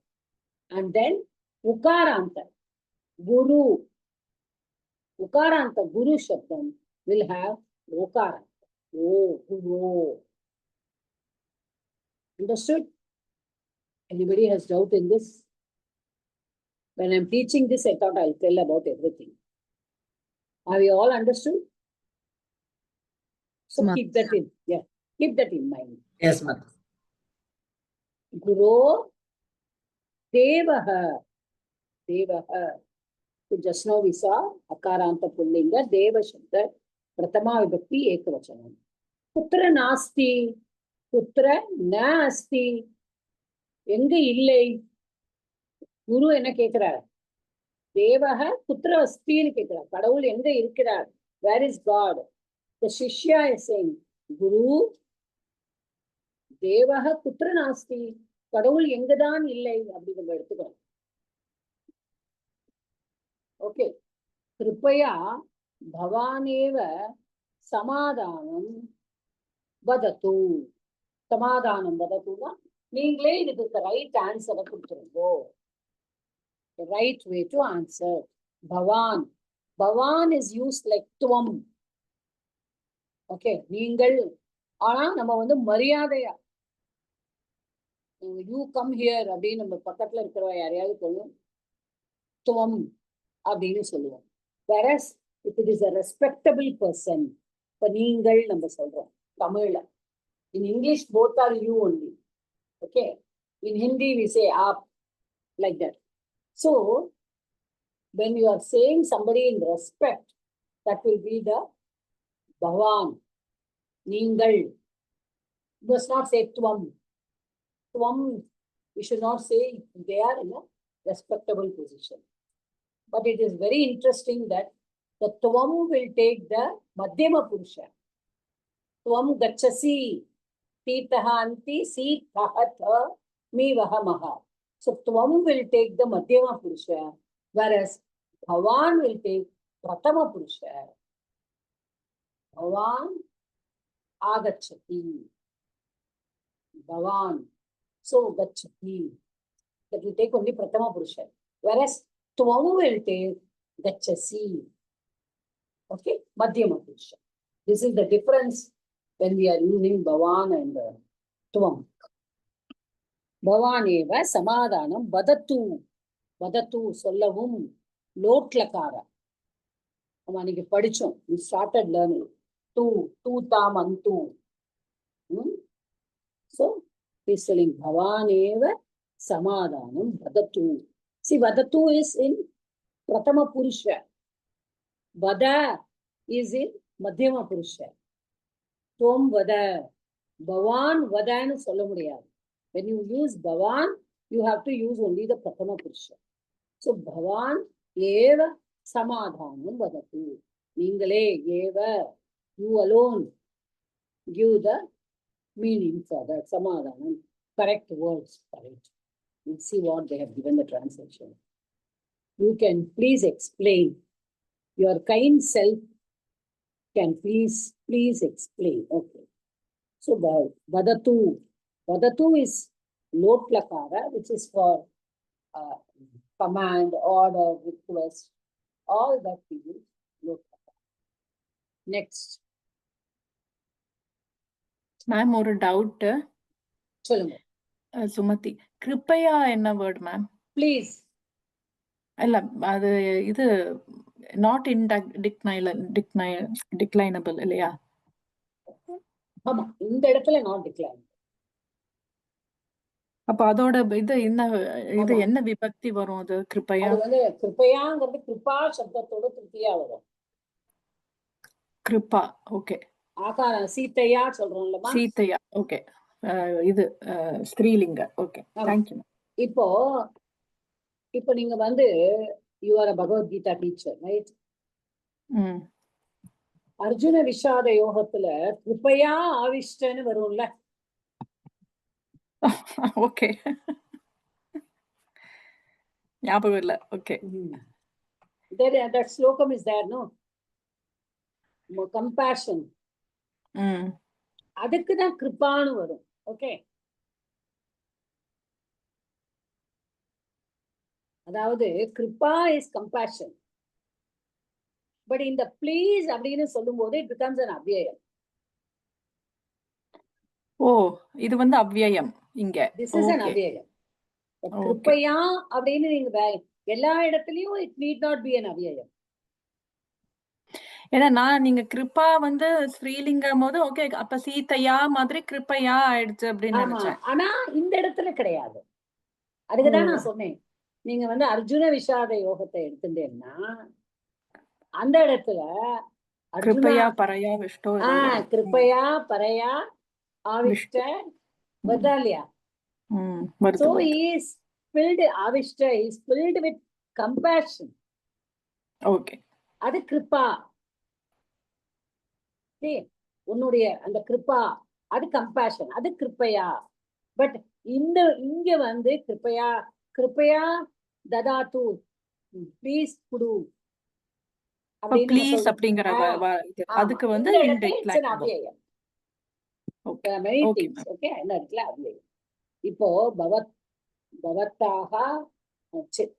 And then Ukaranta, Guru. Ukaranta, Guru Shabdam will have Ukaranta. Oh, Guru. Understood? Anybody has doubt in this? When I'm teaching this, I thought I'll tell about everything. Have you all understood? So Ma'am. keep that in. Yeah, keep that in mind. Yes, ma'am. Guru Devaha. Devaha. So just now we saw Akaranta Pullinga, Deva Shabda, Pratama Vibhakti Ekavachanam. Putra Nasti. Putra Nasti. எங்க இல்லை? குரு என்ன கேட்கிறார்? தேவக புத்திர அஸ்தின்னு கேட்கிறார். கடவுள் எங்க இருக்கிறார்? Where is God? The Shishya is saying, Guru, தேவக புத்திர நாஸ்தி. கடவுள் எங்கதான் இல்லை அப்படி நம்ம எடுத்துக்கிறோம். ஓகே. கிருப்பையா பவானேவ சமாதானம் வதத்து. சமாதானம் வதத்துனா நீங்களே இதுக்கு ரைட் ஆன்சரை கொடுத்துருங்கோ. The right way to answer. Bhavan. Bhavan is used like Tvam. Okay. நீங்கள். ஆனா நம்ம வந்து மரியாதையா. You come here அப்படின்னு நம்ம பக்கத்துல இருக்கிற யாரையாவது சொல்லுவோம். Tvam அப்படின்னு சொல்லுவோம். Whereas if it is a respectable person, இப்ப நீங்கள் நம்ம சொல்றோம் தமிழ்ல. In English, both are you only. Okay. In Hindi, we say aap, like that. So, when you are saying somebody in respect, that will be the Bhavan. Ningal. You must not say Tvam. Tvam, we should not say they are in a respectable position. But it is very interesting that the Tvam will take the Madhyama Purusha. Tvam Gachasi. Titaha anti si tahatha mi vahamaha. So Tvam will take the Madhyama Purusha, whereas Bhavan will take Pratama Purusha. Bhavan agachati. Bhavan. So gachati. That will take only Pratama Purusha. Whereas Tvam will take gachasi. Okay? Madhyama Purusha. This is the difference when we are using Bhavan and Tvam. Bhavaneva Samadhanam Vadatu. Vadatu Sollavum Lotlakara. அன்னைக்கு படிச்சோம். We started learning. Tu tam antu. So, he's telling Bhavaneva Samadhanam Vadatu. See, Vadatu is in Pratama Purusha. Vada is in Madhyama Purusha. Tom Vada. Bhavan Vadanu சொல்ல முடியாது. When you use Bhavan, you have to use only the Pratama Purusha. So Bhavan Eva Samadhanam Vadatu. Ningale Eva. You alone give the meaning for that Samadhanam. Correct words for it. Let's see what they have given the translation. You can please explain. Your kind self can please explain. Okay. So vadatu. Vadatu is lot lakara, which is for command, order, request. All that we use lot lakara. Next. Ma'am ஒரு doubt சொல்லுங்க. சுமதி, கிருப்பையா என்ன word ma'am? Please. இல்ல அது இது not டிக்ளைனபிள் இல்லையா? ஆமா, இந்த இடத்துல நாட் டிக்ளைன். அப்ப அதோட இது ஆமா. என்ன விபக்தி வரும் அது கிருப்பையா? அது வந்து கிருப்பையாங்கிறது கிருப்பா சப்தத்தோட திருப்தியா வரும். கிருப்பா, ஓகே. ஆகாரம் சீத்தையா சொல்றோம்லமா. சீத்தையா, ஓகே. இது ஸ்திரீலிங்க, ஓகே. ஆமா. தேங்க்யூ. இப்போ நீங்க வந்து you are a Bhagavad Gita teacher, right? அர்ஜுன விஷாத யோகத்துல கிருப்பையா ஆவிஷ்டன்னு வரும்ல. ஓகே, ஞாபகம் இல்ல. Okay. That slokam is there, no? Compassion. அதுக்குதான் கிருப்பான்னு வரும். ஓகே, அதாவது கிருப்பா இஸ் கம்பேஷன். பட் இந்த ப்ளீஸ் அப்படின்னு சொல்லும் போது இட் பிகம்ஸ் an அவ்யயம். ஓ, இது வந்து அவ்யயம் இங்க. This is an அவ்யயம். கிருப்பையா அப்படின்னு நீங்க எல்லா இடத்துலயும் it need not be an அவ்யயம். ஏன்னா நீங்க கிருப்பா வந்து ஸ்ரீலிங்கம் போது ஓகே, அப்ப சீத்தையா மாதிரி கிருப்பையா ஆயிடுச்சு அப்படின்னு நினைச்சேன். ஆனா இந்த இடத்துல கிடையாது. அதுக்குதான் நான் சொன்னேன், நீங்க வந்து அர்ஜுன விஷாத யோகத்தை எடுத்துட்டேன்னா அந்த இடத்துல கிருப்பையா பரையா விஷ்டோ, கிருப்பையா பரையா ஆவிஷ்ட வருதா இல்லையா? So he is filled, ஆவிஷ்ட is filled with compassion. Okay, அது கிருப்பா. உன்னுடைய அந்த கிருப்பா அது கம்பேஷன், அது கிருப்பையா. பட் இங்க வந்து கிருப்பையா ததாத்து, ப்ளீஸ் குடு ப்ளீஸ் அப்படிங்கிற அதுக்கு வந்து அவ்யயம். ஓகே, அந்த இடத்துல அவ்யயம். இப்போ பவத்தாக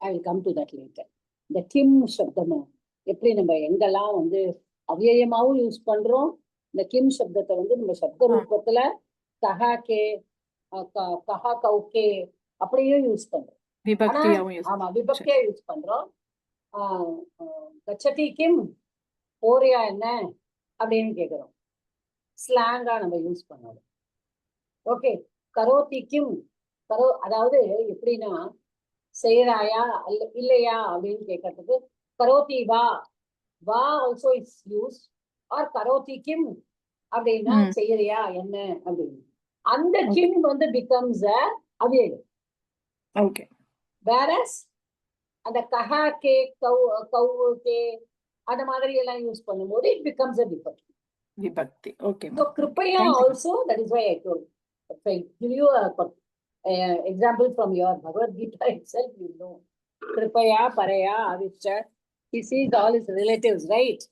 I will come to that later. இந்த கிம் சப்தமும் எப்படி நம்ம எங்கெல்லாம் வந்து அவ்யயமாவும் யூஸ் பண்றோம், இந்த கிம் சப்தத்தை வந்து நம்ம சப்த ரூபத்துல கஹா கே கஹா கௌகே அப்படியும் யூஸ் பண்றோம். ஆமா, விபக்தியா யூஸ் பண்றோம். கச்சதி கிம், போறியா என்ன அப்படின்னு கேக்குறோம். ஸ்லாங்கா நம்ம யூஸ் பண்ணோம். ஓகே, கரோதி கிம், அதாவது எப்படின்னா செய்யறாயா இல்லையா அப்படின்னு கேட்கறதுக்கு கரோதி வா ஆல்சோ இட்ஸ் யூஸ், ஆர் கரோதி கிம் அப்படின்னா செய்யறியா என்ன அப்படின்னு. அந்த கிம் வந்து பிகம்ஸ் அவ்யயம். ஓகே, வேரஸ் அந்த கஹா கே கௌ கே அந்த மாதிரி எல்லாம் யூஸ் பண்ணும்போது இட் பிகம்ஸ் a விபக்தி. ஓகே. So கிருப்பையா also, that is why I told. If I give you a example from your Bhagavad Gita itself, you know. கிருப்பையா பரையா ஆவிஷ்ட, he sees all his relatives, right?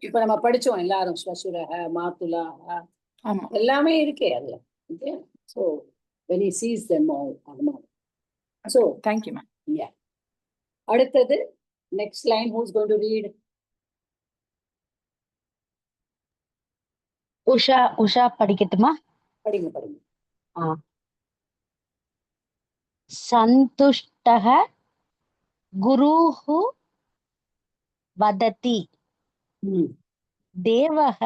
இப்ப நம்ம படிச்சோம் எல்லாரும், ஸ்வசுரஹ மாதுலா எல்லாமே இருக்கே அதுல. So when he sees them all, so thank you ma'am. Yeah. அடுத்தது next line, who's going to read? Usha படிக்கட்டுமா? படிங்க. சந்துஷ்டஹ குருஹு வததி தேவஹ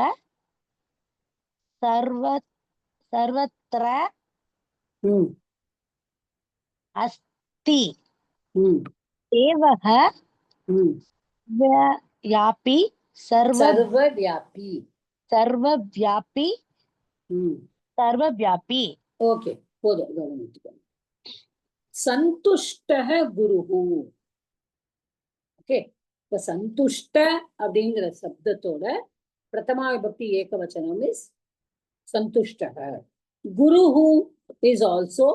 சர்வத்ர அஸ்தி தேவஹ யாபி சர்வவ்யாபி. ஓகே, போதும், கவனிச்சுக்கோங்க. சந்துஷ்டஹ குருஹு. ஓகே, இப்ப சந்துஷ்ட அப்படிங்கிற சப்தத்தோட பிரதமா விபக்தி ஏகவச்சனம் இஸ் சந்துஷ்டஹ. குருஹு is also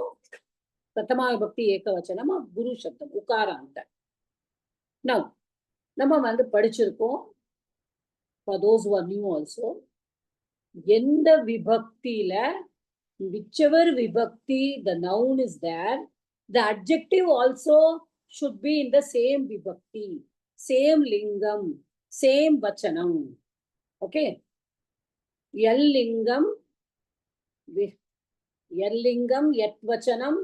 Pratama Vibhakti Ekavachanam, Guru Shabdam, Ukaranta. Now, நம்ம வந்து படிச்சிருக்கோம். For those who are new also, எந்த விபக்தியில, whichever vibhakti the noun is there, the adjective also should be in the same vibhakti, same lingam, same vachanam. Okay? Yal lingam, yat vachanam,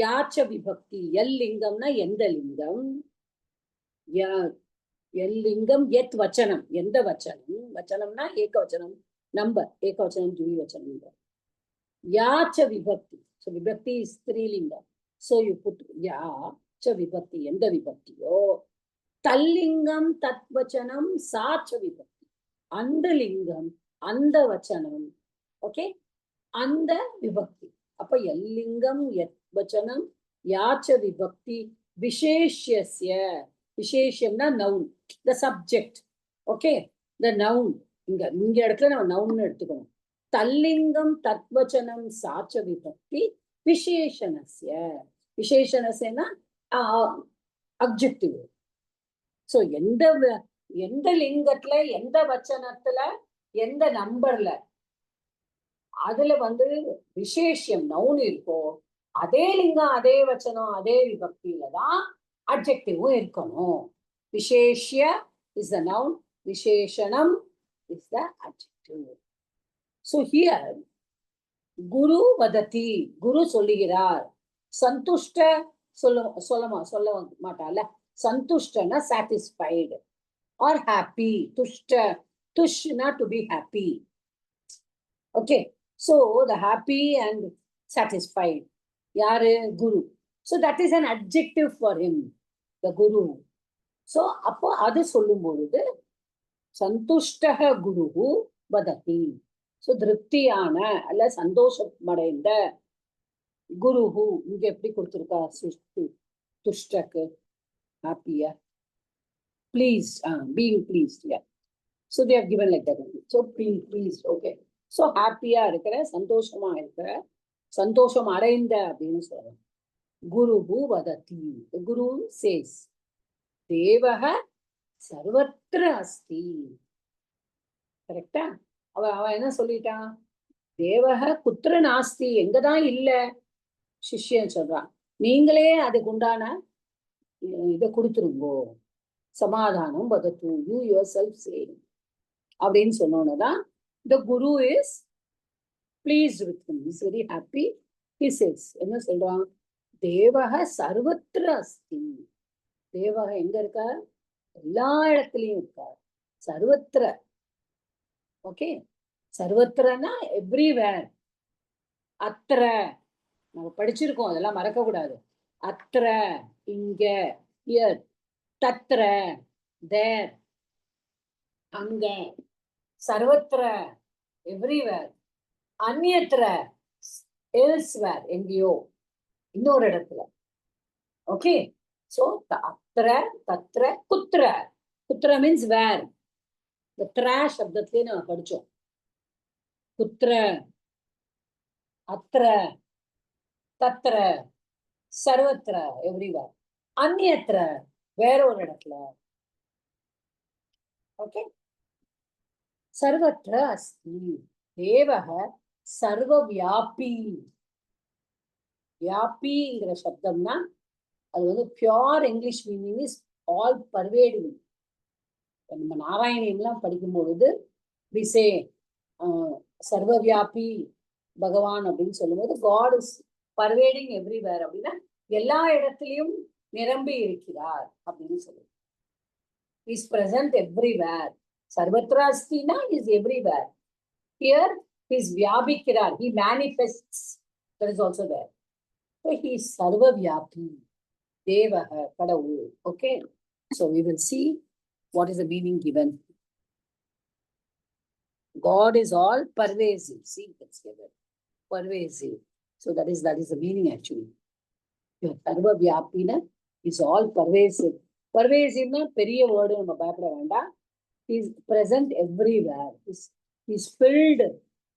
yacha vibhakti. Yal lingam na yenda lingam. Yal lingam yat vachanam. Yenda vachanam. Vachanam na eka vachanam. Number. Eka vachanam, dvi vachanam. Yacha vibhakti. So vibhakti is strilinga. So you put yacha vibhakti. Yenda vibhakti. Oh. Tallingam tatvachanam sacha vibhakti. Andalingam anda vachanam. Okay? Anda vibhakti. Appa yallingam yat vachanam yacha vibhakti visheshyasya. Visheshyam na noun. The subject. Okay? The noun. இங்க இடத்துல நம்ம noun எடுத்துக்கணும். Tallingam tatvachanam sacha vibhakti visheshanasya. Visheshanasya adjective. So எந்த லிங்கத்துல, எந்த வச்சனத்துல, எந்த நம்பர்ல அதுல வந்து விசேஷம் நவுன் இருக்கோ, அதே லிங்கம், அதே வச்சனம், அதே விபக்தியில தான் அட்ஜெக்டிவும் இருக்கணும். விசேஷ்ய is the noun, விசேஷணம் is the adjective. So here, குரு வததி, குரு சொல்லுகிறார். சந்துஷ்ட சொல்ல மாட்டால. Santushtana, satisfied or happy. Tushna, to be happy. Okay, so the happy and satisfied. Yare Guru. So that is an adjective for him, the Guru. So appo adu sollumbodhu Santushtaha Guruhu vadati. So திருப்தியான அல்ல சந்தோஷமடைந்த குருஹு இங்க எப்படி கொடுத்திருக்கா? துஷ்டக்கு happier, pleased, being pleased, yeah. So they have given like that. So being pleased, okay. So happier இருக்கிற, சந்தோஷமா இருக்கிற, சந்தோஷம் அடைந்த அப்படின்னு சொல்றோம். குருஹு வததி. The Guru says, தேவஹ சர்வத்ர அஸ்தி. கரெக்டா? அவன் என்ன சொல்லிட்டான்? தேவஹ குத்ர நாஸ்தி, எங்கதான் இல்ல. சிஷ்யன் சொல்றான், நீங்களே அதுக்கு உண்டான இதை கொடுத்துருங்கோ. சமாதானம் வதத்து, யூ யுவர் செல்ஃப் சேயிங் அப்படின்னு சொன்னோன்னதான் the Guru is pleased with him. He is very happy. He says, என்ன சொல்றான்? தேவஹ சர்வத்ர அஸ்தி. தேவஹ எங்க இருக்கார்? எல்லா இடத்துலயும் இருக்கார். சர்வத்ர. ஓகே, சர்வத்ரனா எவ்ரிவேர். அத்திர நம்ம படிச்சிருக்கோம், அதெல்லாம் மறக்க கூடாது. அத்திர இங்க, here, தத்ர there, அங்க, சர்வத்ர everywhere, அந்நியத்ர elsewhere, எங்கேயோ, இன்னொரு இடத்துல. ஓகே, so அத்திர தத்ர குத்ர. குத்ர means where. the trash சப்தத்திலே நம்ம படிச்சோம். குத்ர, அத்திர, தத்ர, சர்வத்ர எவ்ரிவேர், அந்நியத்ர வேற ஒரு இடத்துல. ஓகே, சர்வத்ர அஸ்தி. தேவஹ சர்வ வியாபி. வியாபிங்கிற சப்தம்னா அது வந்து pure English meaning is all pervading. நம்ம நாராயணியம்லாம் படிக்கும் பொழுது விசே சர்வ வியாபி பகவான் அப்படின்னு சொல்லும்போது காட் இஸ் பர்வேடிங் எவ்ரிவேர் அப்படின்னா எல்லா இடத்துலயும் நிரம்பி இருக்கிறார் அப்படின்னு சொல்லுவோம். Is present everywhere. சர்வத்ரா அஸ்தினா இஸ் எவ்ரிவேர். ஹியர் இஸ் வியாபிக்கிறார். He manifests. That is also there. So he is சர்வ வியாபி. தேவஹ கடவுள். Okay, so we will see what is the meaning given. God is all pervasive. See, that's given. Pervasive. So that is the meaning actually. Sarva Vyapina is all pervasive. Pervasive na periya word நம்ம பயப்பட வேண்டாம். He is present everywhere. He is filled.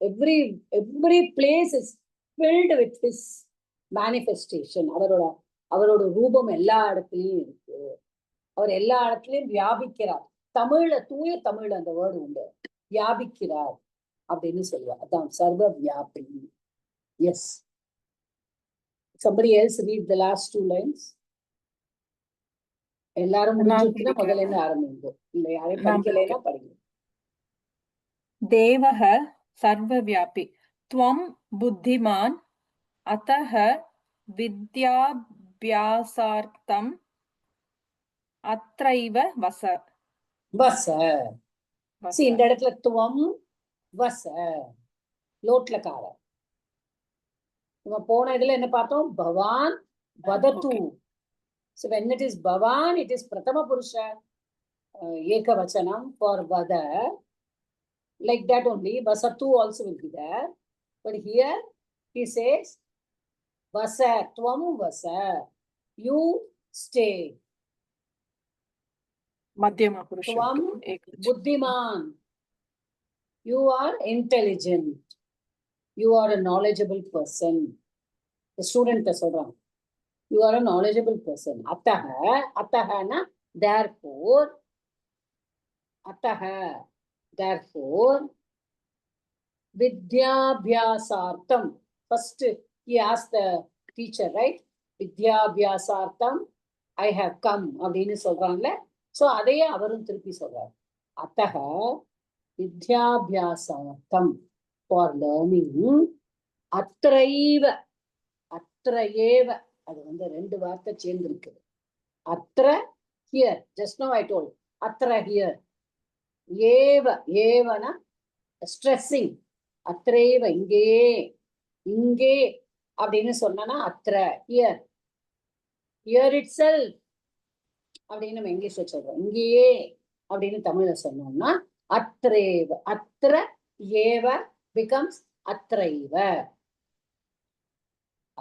Every place is filled with his manifestation. அவரோட ரூபம் எல்லா இடத்துலயும் இருக்கு. அவர் எல்லா இடத்துலயும் வியாபிக்கிறார். தமிழ்ல, தூய தமிழ்ல அந்த வேர்டு உண்டு, வியாபிக்கிறார் அப்படின்னு சொல்லுவார். அதான் சர்வ வியாபி. S. Somebody else read the last 2 lines. எல்லாரும் முடிஞ்சிருச்சுன்னா முதல்ல இருந்து ஆரம்பிங்க. இல்ல யாரையும் படிக்கலைன்னா படிங்க. தேவஹ சர்வவியாபி த்வம் புத்திமான் அத்தஹ வித்யாபியாசார்த்தம் அத்ரைவ வச. வச. See, இந்த இடத்துல துவம் வச லோட்லகார. நம்ம போன இதுல என்ன பார்த்தோம்? பவான் வதத்து. So when it is bhavan, it is prathama purusha ekavachanam for vada. Like that only, vasatu also will be there. But here he says vasa, tvam vasa, you stay. மத்தியம புருஷம். Tvam buddhiman, you are intelligent, you are a knowledgeable person. The student சொல்றான், you are a knowledgeable person. Ataha, atahana, therefore, ataha, therefore, vidyabhyasartam. First he asked the teacher, right? Vidyabhyasartam, I have come அப்படின்னு சொல்றாங்கல்ல. So அதையே அவரும் திருப்பி சொல்றார். அத்தக வித்யாபியாசார்த்தம், for learning, அத்ரைவ, அத்ரஏவ, அது வந்து 2 வார்த்தை சேர்ந்திருக்கு. அத்ர, here, just now I told, அத்ர here, ஏவ, ஏவனா stressing, அத்ரேவ, இங்கே, இங்கே அப்படின்னு சொன்னா அத்ர, here, here itself அப்படின்னு நம்ம இங்கிலீஷ்ல சொல்றோம். இங்கேயே அப்படின்னு தமிழ்ல சொன்னோம்னா அத்ரேவ, அத்ர ஏவ becomes அத்ரைவ.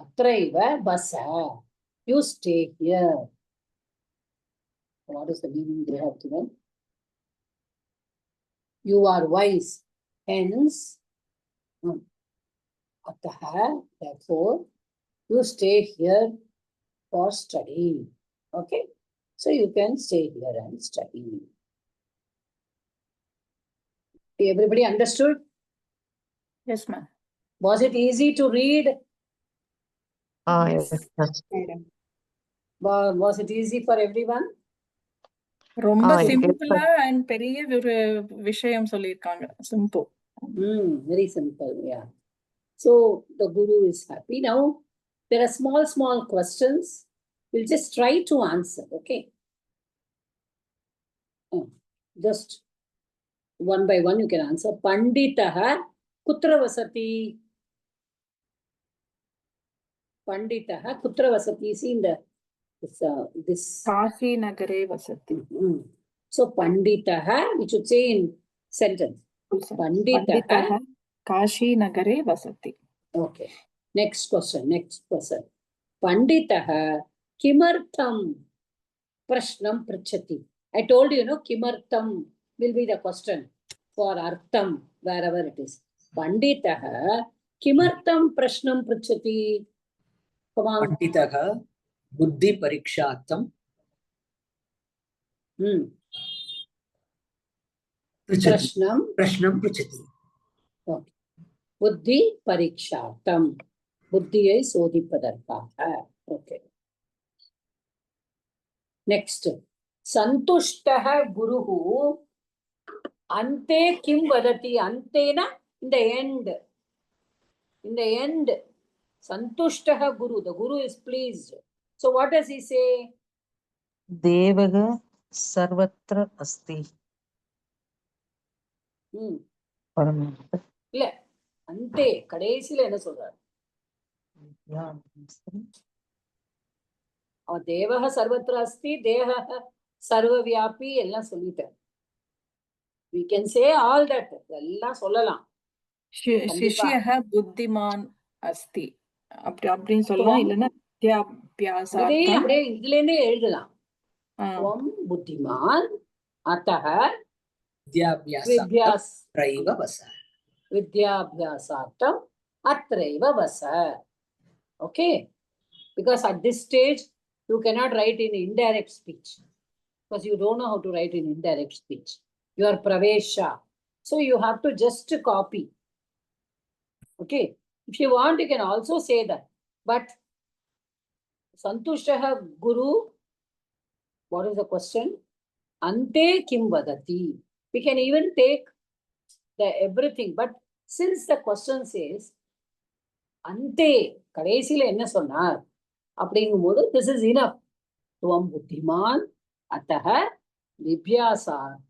Atraiva basa, you stay here. What is the meaning they have given? You are wise, hence, ataha, therefore, you stay here for study. Okay, so you can stay here and study. Everybody understood? Yes, ma'am. Was it easy to read? Yes. Was it easy for everyone? ரொம்ப yes, சிம்பிளா and பெரிய ஒரு விஷயம் சொல்லிருக்காங்க. Simple. Very simple, yeah. So the Guru is happy. Now there are small questions. We'll just try to answer, okay? Just one by one you can answer. Panditaha kutra vasati? Panditaha kutra vasati? See in the this Kashi நகரே வசதி. So Panditaha, we should say in sentence. Panditaha Kashi நகரே வசதி. Okay. Next question. Panditaha kimartham prashnam pritchati? I told you, no, kimartham will be the question for artham wherever it is. Panditaha kimartham prashnam pritchati? Come on. Panditaha buddhi parikshatam prashnam pritchati. Okay. Buddhi parikshatam. Buddhiyai sodhipadarkaha. Okay. Next. Santushtaha guruhu ante kim vadati? Ante na in the end. In the end. Santushtaha guru. The guru is pleased. So what does he say? Devaga sarvatra asti. இல்ல, அந்தே கடைசியில என்ன சொல்றாரு? அவன் தேவக சர்வத்ர அஸ்தி, தேக சர்வவியாபி எல்லாம் சொல்லிட்டார். We can say all that. எல்லாம் சொல்லலாம். சிஷ்யஹ புத்திமான் அஸ்தி அப்படின்னு சொல்லலாம். இல்லைன்னா வித்யாபியாசார்த்தம் அப்படியே இதுல இருந்தே எழுதலாம். துவம் புத்திமான் அத்தஹ வித்யாபியாசார்த்தம் அத்ரைவ வச. Okay. Because at this stage, you cannot write in indirect speech. Because you don't know how to write in indirect speech. You are pravesha. So you have to just copy. Okay. If you want, you can also say that. But Santushtaha Guru, what is the question? Ante kim vadati. We can even take the everything. But since the question says, Ante, கடைசியில என்ன சொன்னார் அப்படிங்கும்போது this is enough. துவம் புத்திமான் அத்தக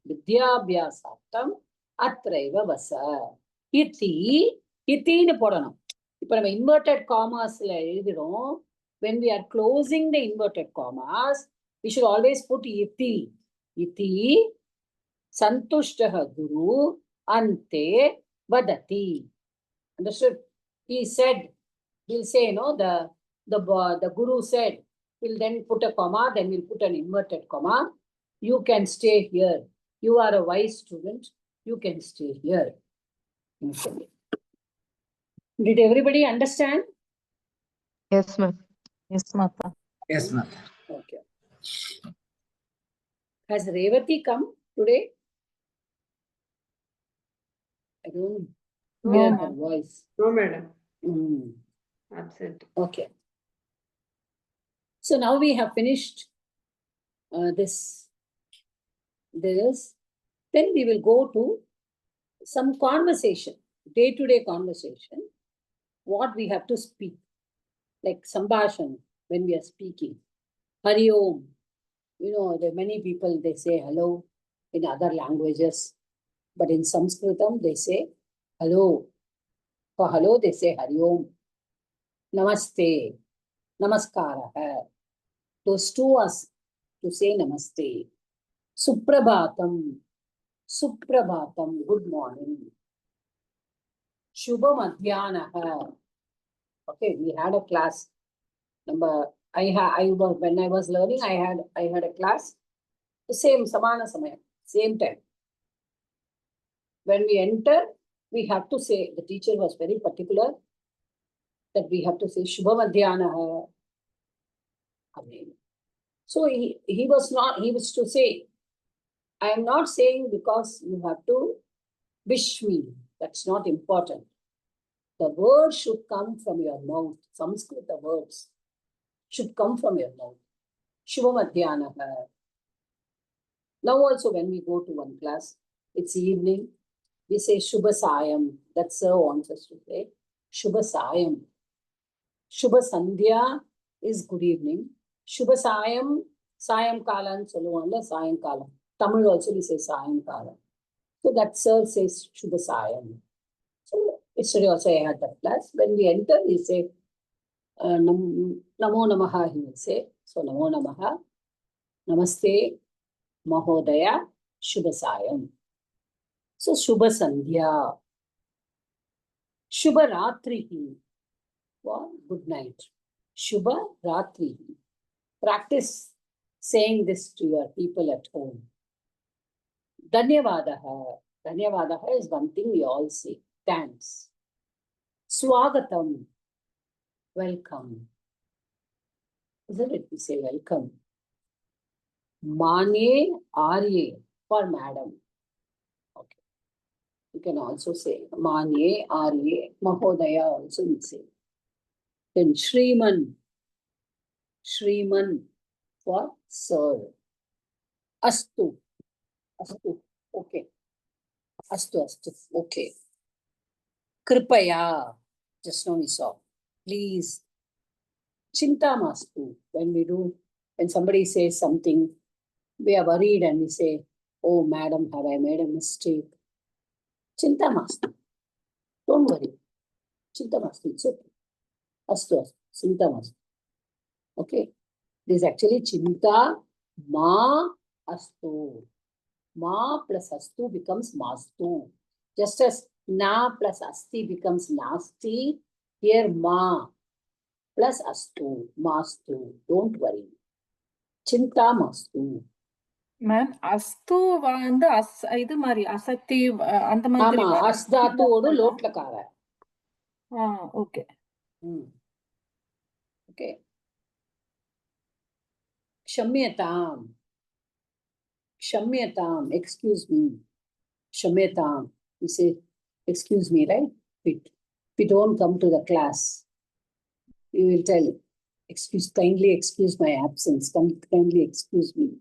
வித்யாபியாசார்த்தம் அத்ரைவ வச. இத்தின்னு போடணும். இப்ப நம்ம inverted காமாஸ்ல எழுதுறோம். When we are closing the inverted commas, we should always put iti. Iti santushtaha guru ante vadati. Understood? He said, we'll say, no, the guru said, we'll then put a comma, then we'll put an inverted comma. You can stay here. You are a wise student. You can stay here. Did everybody understand? Yes, ma'am. Yes, Mata. Yes, ma'am. Okay. Has Revati come today? I don't No, hear her ma'am. voice. No, madam. Mm. Absent. Okay. So now we have finished this. Then we will go to some conversation, day-to-day conversation, what we have to speak, like Sambhashan, when we are speaking. Hari Om. You know, there are many people, they say hello in other languages, but in Sanskritam, they say hello. For hello, they say Hari Om. Namaste. Namaskara. Those two us to say Namaste. Suprabhatam. Suprabhatam. Good morning. Shubha Madhyanaha. Okay, we had a class. When I was learning, I had a class. The same Samana Samayam, same time. When we enter, we have to say, the teacher was very particular that we have to say Shubha Madhyanaha. So he was to say, I am not saying because you have to wish me. That's not important. The word should come from your mouth. Samskrita words should come from your mouth. Shubha Madhyanaha. Now also when we go to one class, it's evening, we say Shubha Sayam. That sir wants us to say Shubha Sayam. Shubha Sandhya is good evening. Shubha Sayam, Sayam Kalan, Soluvanda, Sayam Kalam. Tamil also we say Sayam Kalam. So that sir says Shubha Sayam. So yesterday also I had that class. When we enter, we say Namo Namaha, he will say. So Namo Namaha, Namaste, Mahodaya, Shubha Sayam. So Shubha Sandhya. Shubha Ratrihi. Well, good night. Shubha Ratrihi. Practice saying this to your people at home. Dhanyavadaha. Dhanyavadaha is one thing we all say. Thanks. Swagatam. Welcome. Isn't it? We say welcome. Manye Arye for madam. Okay. You can also say Manye Arye. Mahodaya also we say. Then Shriman. Shriman for sir. Astu. Astu. Okay. Astu. Okay. Kripaya. Just now we saw. Please. Chinta mastu. When somebody says something, we are worried and we say, oh madam, have I made a mistake? Chinta mastu. Don't worry. Chinta mastu. It's okay. Astu. Chinta mastu. Okay. This is actually Chinta ma astu. Ma plus astu becomes mastu. Just as na plus asti becomes nasti, here ma plus astu, mastu. Don't worry. Chinta mastu. Ma'am, அஸ்து வந்து இது மாதிரி அசக்தி அந்த மாதிரி ஆமா, அஸ்தாத்துவோடு லோட்லக்கார. Okay. Okay. Shamyatam. Shamyatam, excuse me. Shamyatam. You say, excuse me, right? If you don't come to the class, you will tell, kindly excuse my absence, kindly excuse me.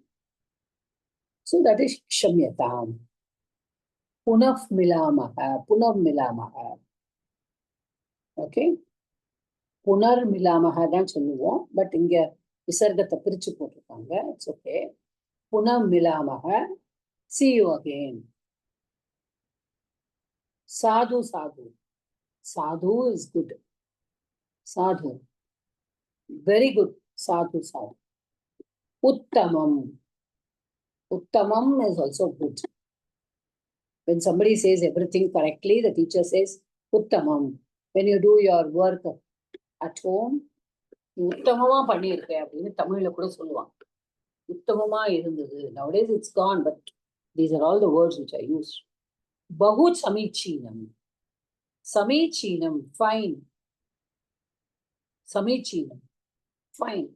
So that is Shamyatam. Punav milamaha. Okay? Punar milamaha தான் சொல்லுவோம். But இங்க விசர்கத்தை பிரிச்சு போட்டிருக்காங்க. It's okay. Punav milamaha. See you again. Sadhu. Sadhu is good. Sadhu. Very good. Sadhu. Uttamam. Uttamam is also good. When somebody says everything correctly, the teacher says Uttamam. When you do your work at home, உத்தமமா பண்ணியிருக்கேன் அப்படின்னு தமிழ்ல கூட சொல்லுவாங்க. உத்தமமா இருந்தது. Nowadays it's gone, but these are all the words which I use. Bahu samichinam. Samichinam, fine. Samichinam, fine.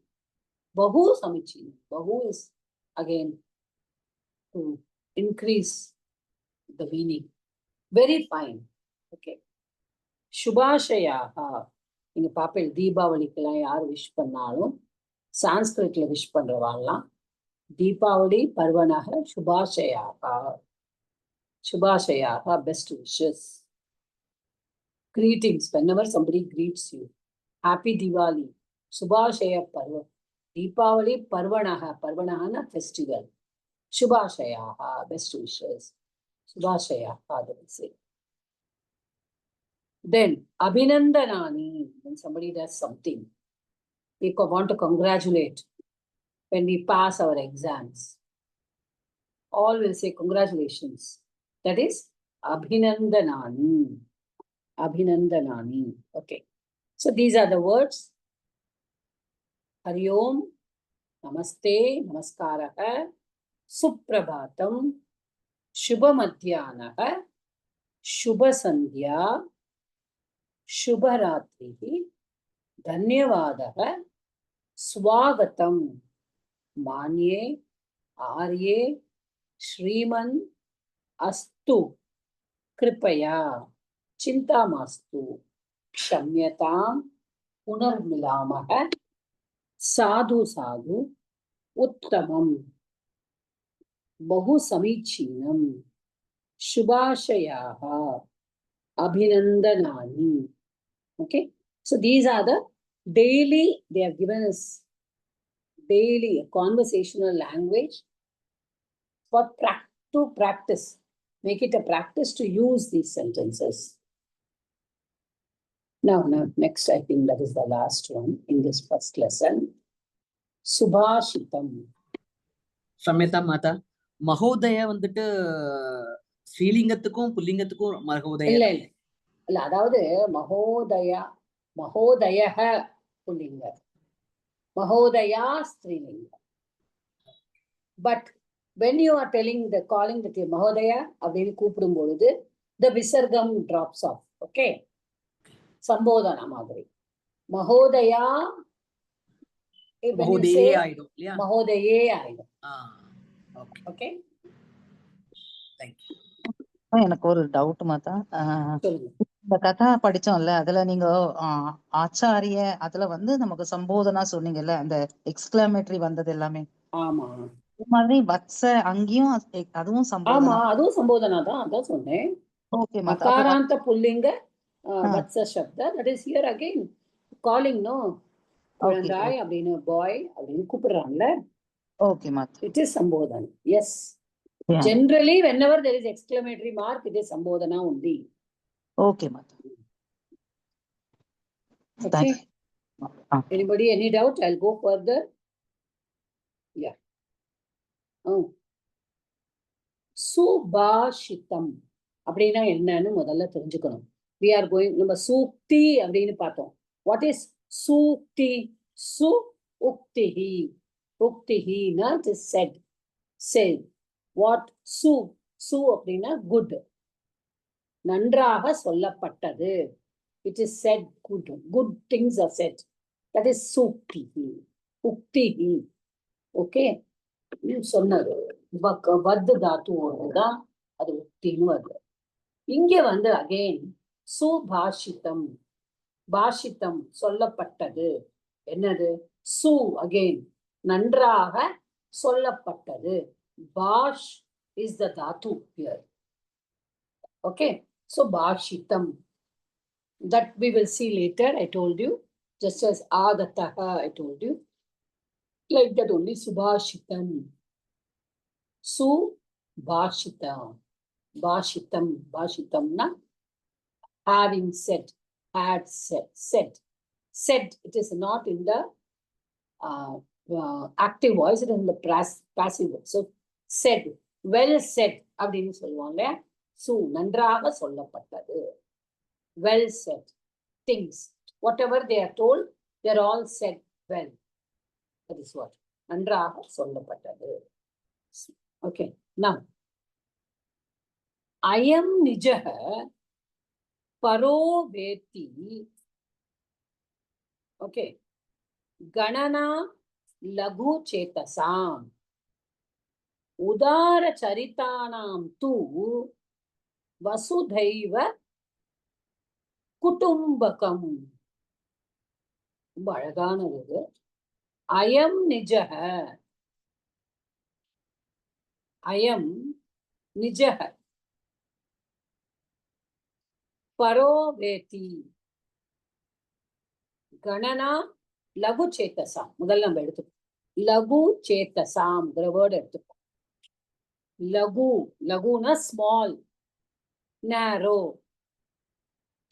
Bahu samichinam. Bahu is again to increase the meaning. Very fine. Okay. Shubhashayaha. நீங்க பாப்பேன் தீபாவளிக்கெல்லாம் யார் wish பண்ணாலும் சான்ஸ்கிரிட்ல wish பண்றவாங்கலாம் தீபாவளி பர்வனாக சுபாஷயாக best wishes greetings whenever somebody greets you. Happy Diwali. Subhashaya Parva. Deepavali Parvanaha festival. Shubhashayaha, best wishes. Subhashayaha, they will say. Then Abhinandanani, when somebody does something, we want to congratulate when we pass our exams. All will say congratulations. That is Abhinandanani. Abhinandanani. Okay. So these are the words. Hari Om, Namaste, Namaskaraha, Suprabhatam, Shubha Madhyanaha, Shubha Sandhya, Shubha Ratrihi, Dhanyavadaha, Swagatam, Manye, Arye, Shriman, Astu, Kripaya, Chinta Mastu, Shamyatam, Punarmilamaha, Sadhu, Uttamam, Bahu Samichinam, Shubhashayaha, Abhinandanani. Okay, so these are the daily, they have given us daily conversational language for to practice. Make it a practice to use these sentences. Now, next, I think that is the last one in this first lesson. Subhashitam. Shamyata Mata. Mahodaya வந்துட்டு ஸ்ரீலிங்கத்துக்கும் புல்லிங்கத்துக்கும் மகோதயா இல்ல அதாவது மகோதய புல்லிங்க Mahodaya ஸ்ரீலிங்க. But when you are calling that Mahodaya அப்படின்னு கூப்பிடும் பொழுது the visargam drops off. Okay. சம்போதனா மாதிரி மகோதயா மகோதயே ஆயிடும் இல்லையா? மகோதயே ஆயிடும். ஓகே. Thank you. எனக்கு ஒரு டவுட் மாதா. சொல்லுங்க. இந்த கதா படிச்சோம்ல, அதுல நீங்க ஆச்சாரிய அதுல வந்து நமக்கு சம்போதனா சொன்னீங்கல்ல, அந்த எக்ஸ்கிளமேட்டரி வந்தது எல்லாமே. ஆமா. இது மாதிரி வத்ச அங்கேயும் அதுவும் சம்போதனா. ஆமா, அதுவும் சம்போதனா தான். அதான் சொன்னேன். ஓகே மாதா. அகாராந்த புல்லிங்க வத்ச சப்த, that is here again calling, no? குழந்தாய் அப்படின்னு பாய் அப்படின்னு கூப்பிடுறாங்கல்ல. Okay Mata. It is சம்போதனா. Yes. Generally, whenever there is exclamatory mark, it is sambodhana only. Okay, Mata. Okay. Anybody, any doubt? I'll go further. Yeah. Subhashitam. அப்படின்னா என்னன்னு முதல்ல தெரிஞ்சுக்கணும். We are going, நம்ம சூக்தி அப்படின்னு பார்த்தோம். What is சூக்தி? Su uktihi. Uktihi, not is said. Said. What? Su அப்படின்னா good. நன்றாக சொல்லப்பட்டது. It is said good. Good things are said. That is suktihi. Uktihi. Okay, சொன்னது வத்து தாத்துவோடுதான் அது உக்தின்னு வருது. இங்க வந்து அகெயின் சுபாஷிதம், பாஷிதம் சொல்லப்பட்டது. என்னது? சு அகெயின் நன்றாக சொல்லப்பட்டது. பாஷ் is the dhatu here. Okay, so bashitam, that we will see later. I told you, just as agataha I told you, like that only. Subhashitam, subhashitam, bashitam, bashitam na having said, had said, said. It is not in the active voice, it is in the passive voice. So said, well said அப்படின்னு சொல்லுவோம் இல்லையா? சு நன்றாக சொல்லப்பட்டது. Well said things, whatever they are told, they are all said well. That is what நன்றாக சொல்லப்பட்டது. Okay, now ayam nijaha paro veti. Okay, ganana lagu chetasam உதார சரிதானாம் தூ வசுதைவ குடும்பகம். ரொம்ப அழகானது. அயம் நிஜக, அயம் நிஜக பரோவேதி கணனா லகு சேத்தசாம். முதல்ல நம்ம எடுத்துப்போம் லகு சேத்தசாம் வேர்டு எடுத்துப்போம். லகு, லகுனா ஸ்மால், நேரோ.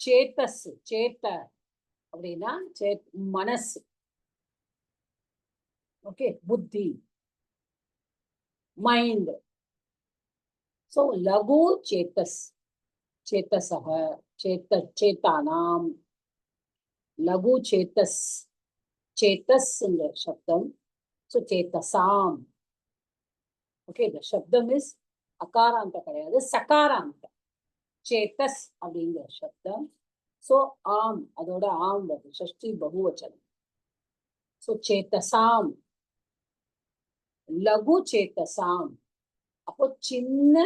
சேத்தஸ், சேத்த அப்படின்னா மனசு. ஓகே, புத்தி, மைண்ட். சோ லகு சேத்தஸ், சேத்தசக, சேத்தானாம், லகு சேத்தஸ், சேத்தஸ் சப்தம். So சேத்தசாம். Okay, the shabdam is akaranta கிடையாது, சகாராந்த. சேத்தஸ் அப்படிங்கிற சப்தம். சோ ஆம், அதோட ஆம் வருது, ஷஷ்டி பகுவச்சனம். சோ சேத்தசாம், லகு சேத்தசாம். அப்போ சின்ன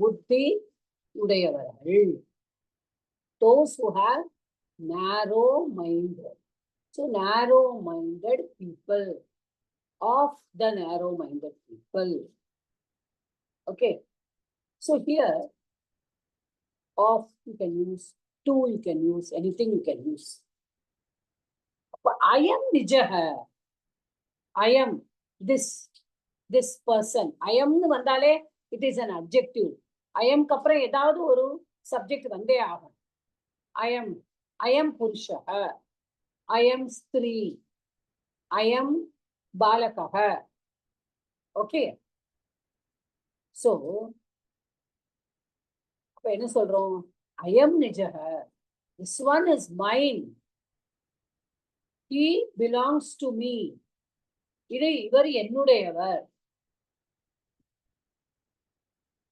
புத்தி உடையவர்கள். Those who have narrow minded. So narrow minded people, of the narrow minded people. Okay, so here of you can use, to you can use, anything you can use. But I am nijaha, I am this person. I am nu vandale, it is an adjective. I am kapra edavadu oru subject vande agum. I am purushaha, I am stri, I am balakaha. Okay, so அப்ப என்ன சொல்றோம்? அயம் நிஜக, this one is mine, he belongs to me. இவர் என்னுடையவர்.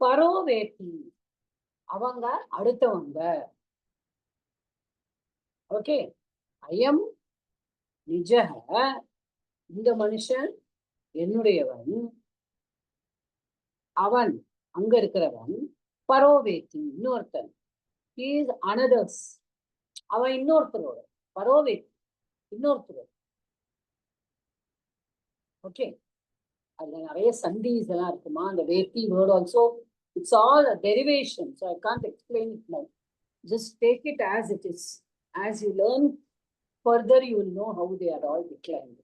பரோவேதி, அவங்க அடுத்தவங்க. Okay, அயம் நிஜக, இந்த மனுஷன் என்னுடையவன், அவன் அங்க இருக்கிறவன். பரோவேதி, இன்னொருத்தன். He is another's, அவன் இன்னொருத்தரோட. பரோவேதி, இன்னொருத்தரோட. ஓகே, அதுல நிறைய சண்டீஸ் எல்லாம் இருக்குமா அந்த வேத்தி word also. It's all a derivation, so I can't explain it now. Just take it as it is. As you learn further, you will know how they are all declined.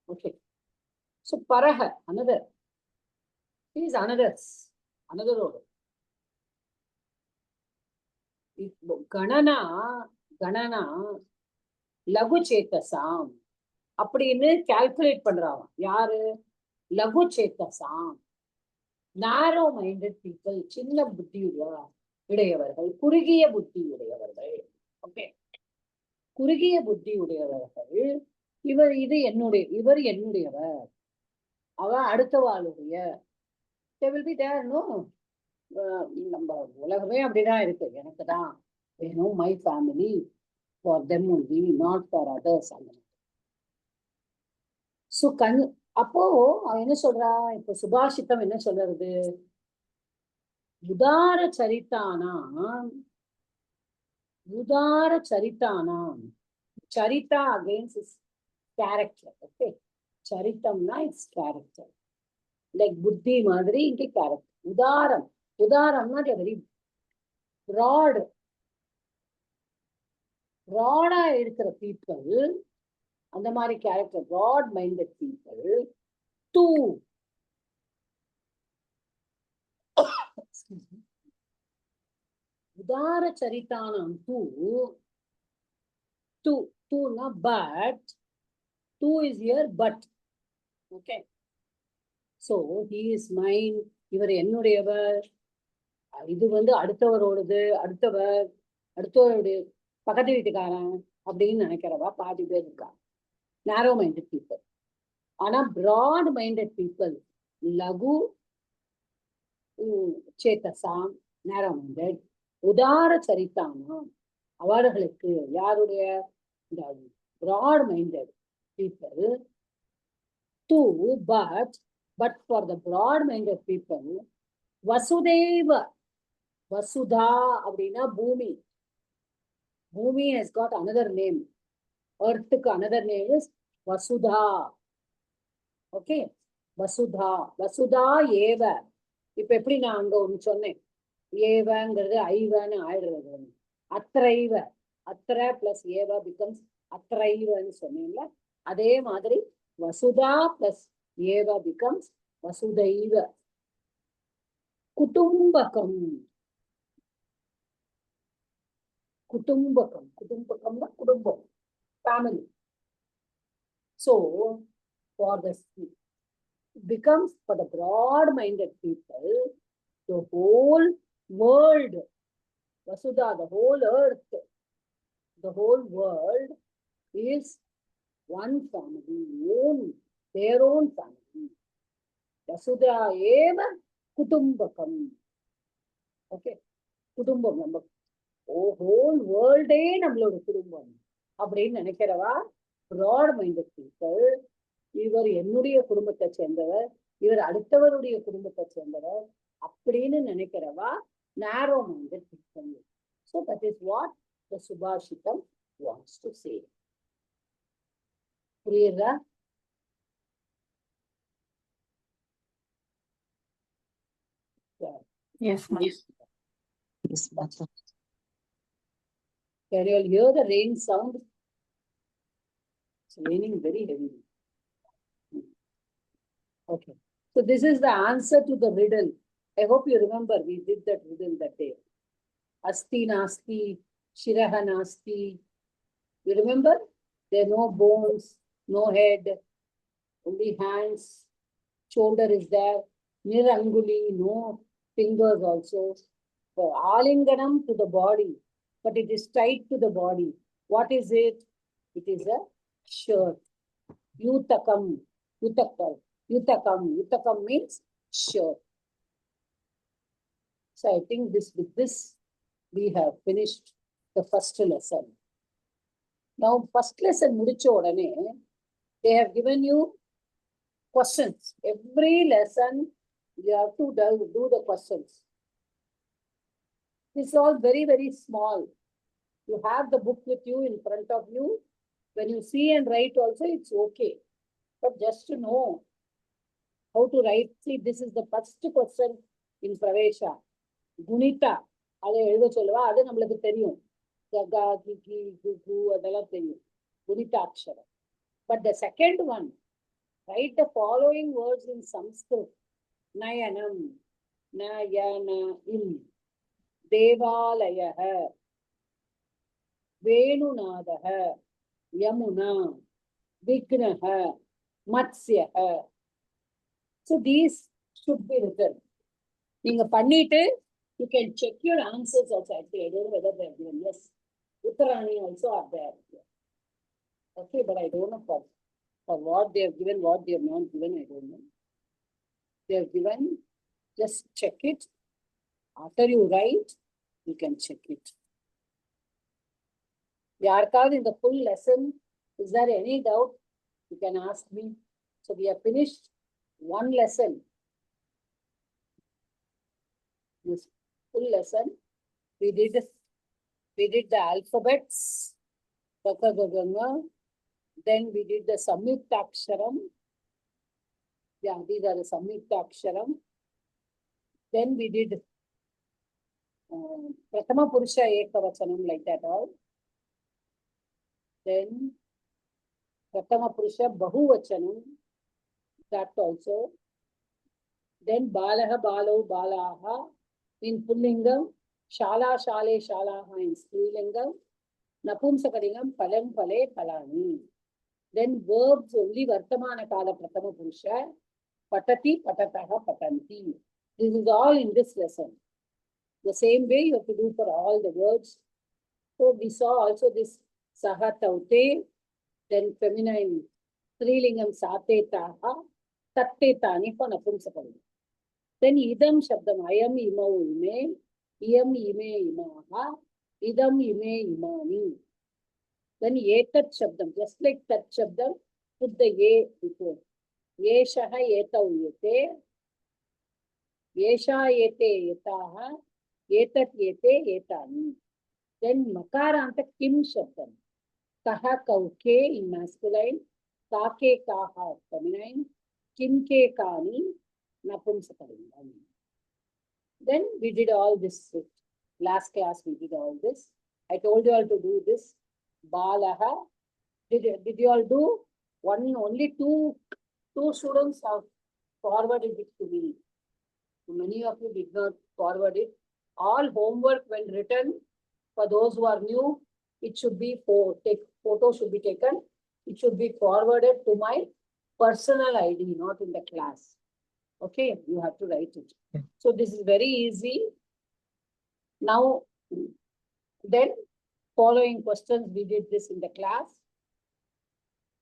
Okay, so paraha, another. He is another's, another order. கணனா, கணனா லகு சேத்தசாம் அப்படின்னு calculate பண்றான். யாரு? லகு சேத்தசாம், narrow minded people, சின்ன புத்தி உடையவர்கள், குறுகிய புத்தி உடையவர்கள். Okay, குறுகிய புத்தி உடையவர்கள். இவர் என்னுடையவர், அவ அடுத்தவாளுடைய. They will be there, no? நம்ம உலகமே அப்படிதான் இருக்கு. எனக்கு தான் வேணும், my family, for them only, not for others. So அப்போ அவன் என்ன சொல்றா, இப்போ சுபாஷிதம் என்ன சொல்றது, உதார சரித்தானாம், உதார சரித்தானாம், சரிதா against his character. Okay, சரித்தம்னா இட்ஸ் கேரக்டர், லைக் புத்தி மாதிரி இங்கே கேரக்டர். உதாரம், உதாரம்னா வெரி ப்ராட், ப்ராடா இருக்கிற பீப்புள், அந்த மாதிரி கேரக்டர், ப்ராட் மைண்டட் பீப்புள். டூ உதார சரித்தானம் டூ, டூனா பட், டூ is here but. Okay, so he is mine, இவர் என்னுடையவர், இது வந்து அடுத்தவரோடது, அடுத்தவருடைய பக்கத்து வீட்டுக்காரன் அப்படின்னு நினைக்கிறவா பாதி பேர் இருக்கா, நேரோ மைண்டட் பீப்புள். ஆனா பிராட் மைண்டட் பீப்புள், லகு சேத்தசாம், நேரோ மைண்டட், உதார சரித்தானாம், அவர்களுக்கு, யாருடைய, இந்த broad minded people. To but for the broad minded people, வசுதேவ, வசுதா அப்படின்னா பூமி, பூமி has got another name, earthக்கு another name is vasudha. Okay, vasudha, vasudha ஏவ. இப்ப எப்படி நான் அங்க ஒண்ணு சொன்னேன், ஏவங்கிறது ஐவன்னு ஆயிடுறது, அத்ரைவ, அத்திர பிளஸ் ஏவ பிகம்ஸ் அத்ரைவன்னு சொன்னேன்ல, அதே மாதிரி வசுதா பிளஸ் ஏவ பிகம்ஸ் வசுதைவ. குடும்பகம், குடும்பகம், குடும்பகம்னா குடும்பம், family. So for the, becomes for the broad minded people, the whole world, Vasudha, the whole earth, the whole world is one family, their own family. Vasudha eva kutumbakam. Okay, kutumbam, நம்ம whole வேர்ல்டே நம்மளோட குடும்பம் அப்படின்னு நினைக்கிறவா Brad minded people. இவர் என்னுடைய குடும்பத்தை சேர்ந்தவர், இவர் அடுத்தவருடைய குடும்பத்தை சேர்ந்தவர் அப்படின்னு நினைக்கிறவா நேரோ minded people. So that is what the Subhashitam wants to say. புரியுதா? Yes, ma'am. Yes, Mata. Can you all hear the rain sound? It's raining very heavily. Okay, so this is the answer to the riddle. I hope you remember we did that riddle that day. Asti nasti, shiraha nasti. You remember? There are no bones, no head, only hands, shoulder is there, niranguli, no fingers also. For alinganam to the body, but it is tied to the body. What is it? It is a shirt. Yutakam, yutakam, yutakam, yutakam means shirt. So I think with this we have finished the first lesson. Now first lesson mudicha odane they have given you questions. Every lesson you have to do the questions. It's all very, very small. You have the book with you in front of you. When you see and write also, it's okay. But just to know how to write, see, this is the first question in Pravesha. Gunita, அதை எழுத சொல்லுவா, அது நம்மளுக்கு தெரியும். Gaga, Gigi, Gugu, அதெல்லாம் தெரியும். Gunita Akshara. But the second one, write the following words in Sanskrit. Nayanam, Nayana, Il. Devalayah, Venunadaha, Yamuna, Vignaha, Matsyaha. So these should be written. நீங்க பண்ணிட்டு you can check your answers also. Actually, I don't know whether they are given. Yes, Uttarani also are there. Okay, but I don't know for what they have given, what they have not given, I don't know. They have given, just check it. After you write, you can check it. யாருக்காவது இந்த full lesson, is there any doubt? You can ask me. So we have finished one lesson. This full lesson. We did the alphabets. Then we did the Samyuktaksharam. Yeah, these are the Samyuktaksharam. Then we did Prathama Purusha Ekavachanam, like that all. Then Prathama Purusha Bahuvachanam, that also. Then Balaha Balo Balaha in Pullingam, Shala Shale Shalaha in Strilingam, Napumsakalingam Palam Pale Palani. Then verbs only Vartamana Kala Prathama Purusha, Patati Patataha Patanti. This is all in this lesson. The same way you have to do for all the words. So we saw also this Saha Taute, then feminine Strilingam Sate Taha, Tatte Tani for Napumsakalingam. Then idam shabdam, ayam imau ime, iyam ime imaha, idam ime imani. Then etat shabdam, just like tat shabdam, put the ye before. Yeshaha etau yete, yesha yete yetaha, etat yete yetani. Then makaranta kim shabdam, kaha kauke in masculine, kake kaha feminine, kimke kani, Napumsakalingam. Then we did all this. Last class we did all this. I told you all to do this. Balaha. Did you all do? Only two students have forwarded it to me. Many of you did not forward it. All homework when written, for those who are new, it should be photo should be taken. It should be forwarded to my personal ID, not in the class. Okay, you have to write it. So this is very easy. Now, then following questions, we did this in the class.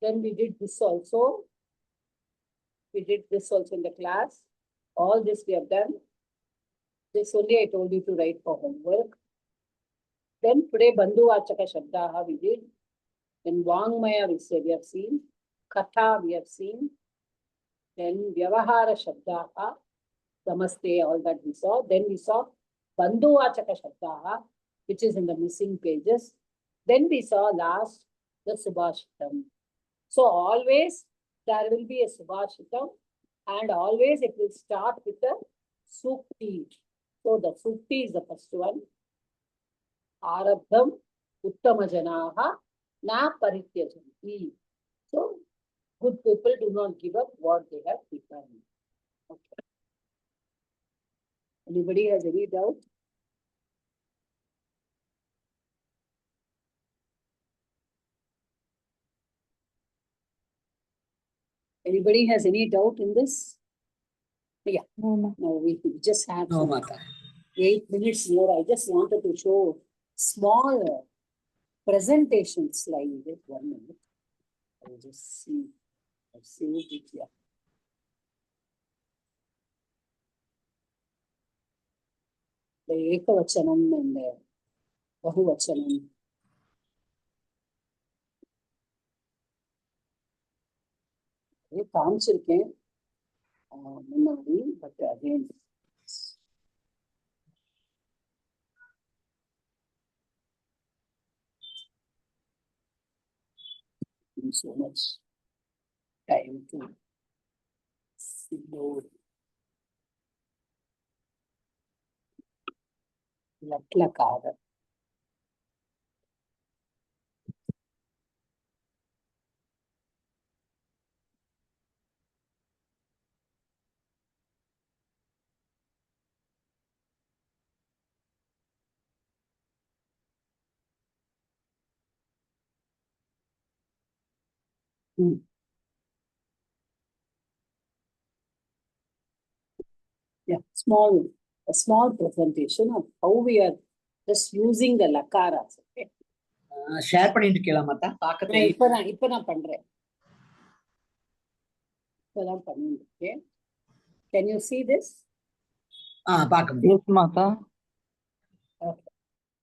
Then we did this also. We did this also in the class. All this we have done. This only I told you to write for homework. Then today Bandhu Vachaka Shabdaha we did. Then Vangmaya we have seen. Katha we have seen. Then Vyavahara Shabdaha, Namaste, all that we saw. Then we saw Bandhu Vachaka Shabdaha, which is in the missing pages. Then we saw last the Subhashitam. So always there will be a Subhashitam and always it will start with a Sukti. So the Sukti is the first one. Arabdham Uttamajanaha Na Parityajanti. So good people do not give up what they have become. Okay. Anybody has any doubt? Anybody has any doubt in this? Yeah. No, we just have No, some Mata. 8 minutes more. I just wanted to show small presentation slide. Wait 1 minute. I will just see. I've saved it here. The Ekavachanam and the Bahuvachanam. காமிச்சிருக்கேன் முன்னாடி but again so much time to load லட்லக்காக Yeah, a small presentation of how we are just using the lakaras. Okay? Share பண்ணிட்டு இருக்கலாம் மாத்தா பார்க்க தெரியும். இப்ப நான் பண்றேன். இப்பதான் பண்ணிருக்கேன். Can you see this? பார்க்க முடியும். Yes, Mata. Okay.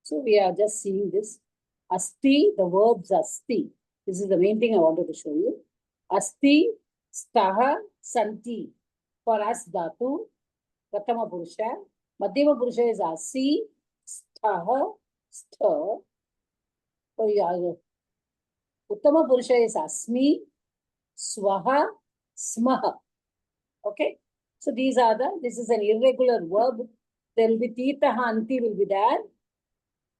So we are just seeing this. Asti, the verbs asti. This is the main thing I wanted to show you. Asti, Staha, Santi. For us, Dhatu, Pratama Purusha. Madhyama Purusha is Asi, Staha, Sta. Uttama Purusha is Asmi, Swaha, Smaha. Okay. So these are this is an irregular verb. There will be Titaha, Anti will be there.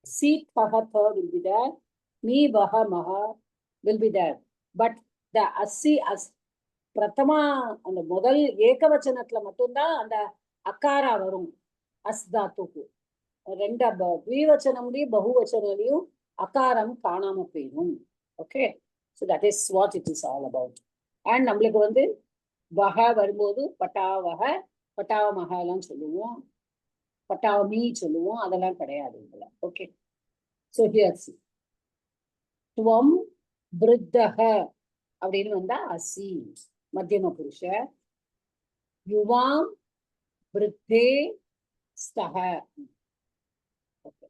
Si, Thaha, Tha will be there. Mi, Vaha, Maha will be there. But the Asi, Pratama, and the Modal, Ekavachanatla Matunda, and the Akara Varum, Asdatuku. Renda Dvivachanamli, Bahuvachanaliyu, Akaram Kanamapinum. Okay. So that is what it is all about. And நம்மளுக்கு வந்து வஹ வரும்போது பட்டாவஹ பட்டாவமஹலாம் சொல்லுவோம், பட்டாவமீ சொல்லுவோம், அதெல்லாம் கிடையாது இதுல. Okay. So here C துவம் விருத்தஹ அப்படின்னு வந்தா அசி மத்தியம புருஷ. யுவாம் விருத்தே ஸ்தஹ. ஓகே.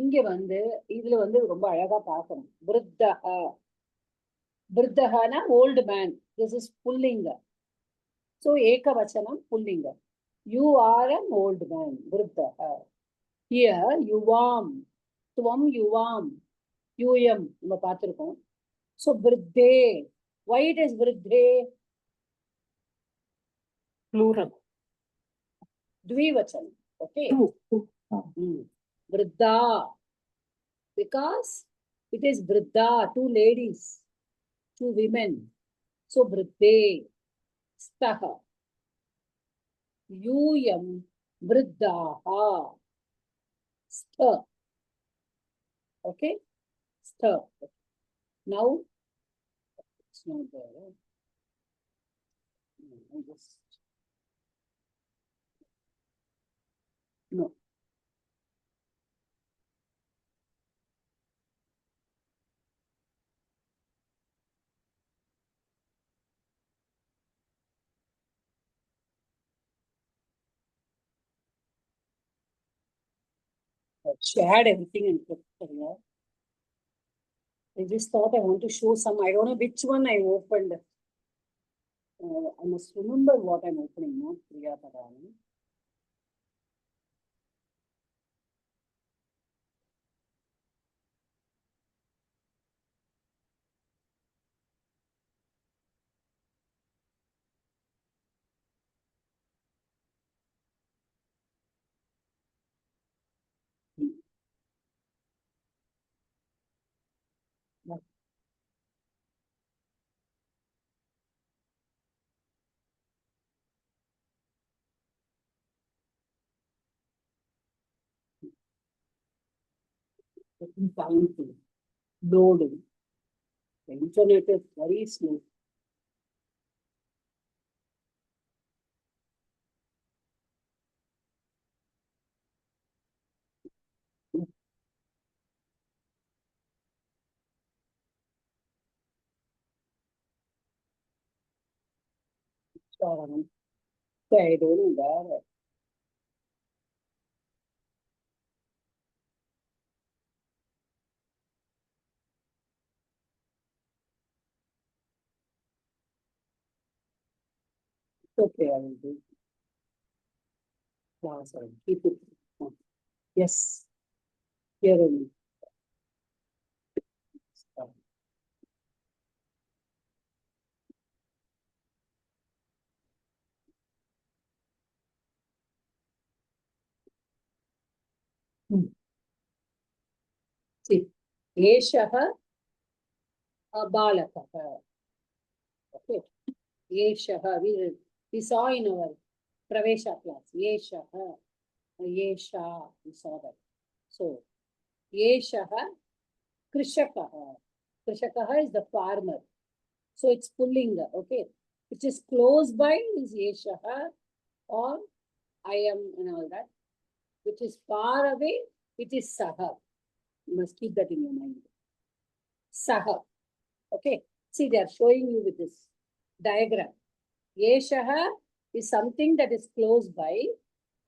இங்க வந்து இதுல வந்து ரொம்ப அழகா பார்க்கணும். விருத்தஹ, விருத்தஹனா old man. This is pullinga. So ekavachanam pullinga. You are an old man. Vriddha. Here yuvam. Tvam yuvam. Yuyam. நம்ம பார்த்திருக்கோம். So vriddhe. Why it is vriddhe? Plural. Dvivachanam. Okay. Vriddha. Because it is vriddha, two ladies, two women. So vriddhe. Staha. Yuyam vriddhaha. Stha. Okay? Stha. Now, it's not there. No. I shared everything and put it here. I just thought I want to show some. I don't know which one I opened. I must remember what I'm opening, not Priya Padani. Counting, loading. The internet is very slow. So I don't know where. Okay, I will do. No, sorry, keep it. Yes. Here only. See, Eshaha Balakaha. Okay. Eshaha, we saw in our Pravesha class. Eshaha, Esha, we saw that. So, Eshaha, Krishakaha. Krishakaha is the farmer. So it's pulling, okay. Which is close by is Eshaha or I am and all that. Which is far away, it is Saha. You must keep that in your mind. Saha. Okay. See, they are showing you with this diagram. Yeshaha is something that is close by,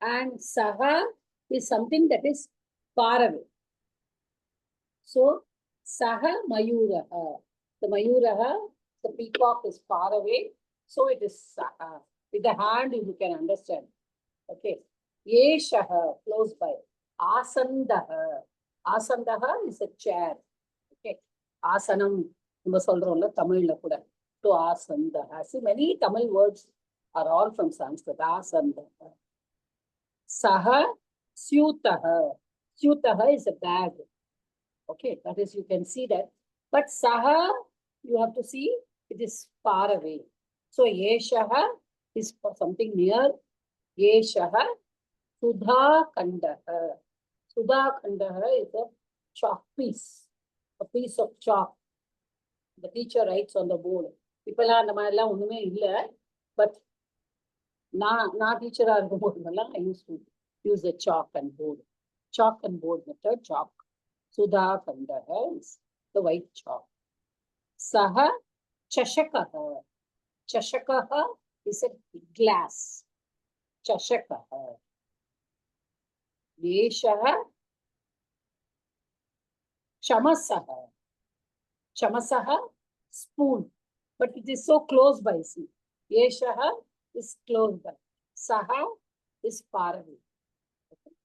and Saha is something that is far away. So, Saha Mayuraha. The Mayuraha The peacock is far away, so it is with the hand you can understand. Okay. Yeshaha, close by. Asandaha. Asandaha is a chair. Okay. Asanam, Tamil. To asandaha. See, many Tamil words are all from Sanskrit. Asandaha. Saha, syutaha. Syutaha is a bag. Okay, that is, you can see that. But saha, you have to see, it is far away. So, yeshaha is for something near. Yeshaha, sudha kandaha. Sudha kandaha is a chalk piece. A piece of chalk. The teacher writes on the board. People are but na teacher are the board. I used to use the chalk and board. Chalk and board method, chalk. Sudha kandaha is the white chalk. Saha chashakaha. Chashakaha is a glass. Chashakaha. Yeshaha chamasaha. Chamasaha, spoon. But it is so close by, see. Yeshaha is close by. Saha is far away. Okay.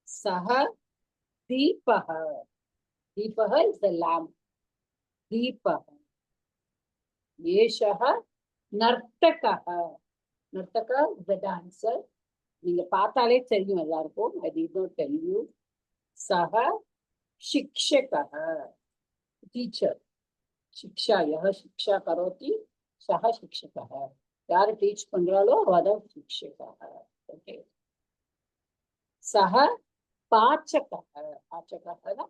Saha deepaha. Deepaha is the lamp. Deepaha. Yeshaha nartakaha. Nartaka is the dancer. நீங்க பார்த்தாலே தெரியும் எல்லாருக்கும். I did not tell you. Saha shikshakaha. Teacher. Shiksha. Yaha shiksha karoti. Saha shikshakaha. Yaar teach pandralo, vada shikshakaha. Okay. Saha pachakaha. Pachakaha na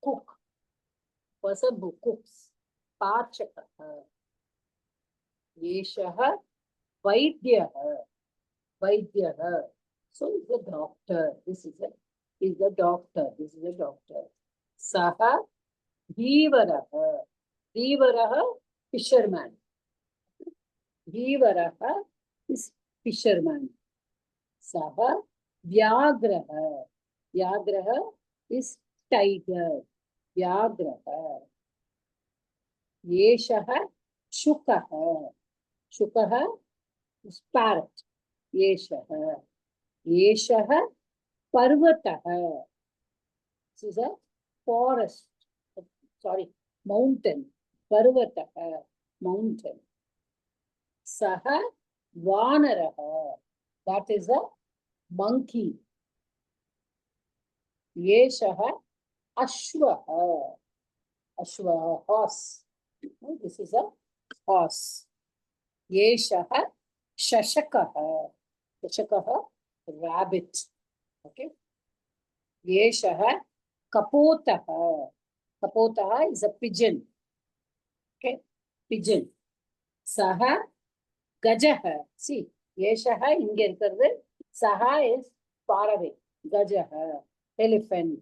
cook. Person who cooks. Pachakaha. Yeshaha vaidyaha. Vaidyaha. So is a doctor. This is a doctor. This is a doctor. Saha dhivaraha. Dhivaraha, fisherman. Dhivaraha is fisherman. Saha vyagraha. Vyagraha is tiger. Vyagraha. Yeshaha shukaha. Shukaha is parrot. Yeshaha. Yeshaha parvataha. This is a forest. Sorry, mountain. Parvataha, mountain. Saha vanaraha. That is a monkey. Yeshaha ashwaha. Ashwa, horse. This is a horse. Yeshaha shashakaha. Shashakaha, rabbit. Okay. Yeshaha kapotaha. Kapotaha is a pigeon. Okay. Pigeon. Saha gajaha. See, yeshaha inge irukkiradhu. Saha is far away. Gajaha, elephant.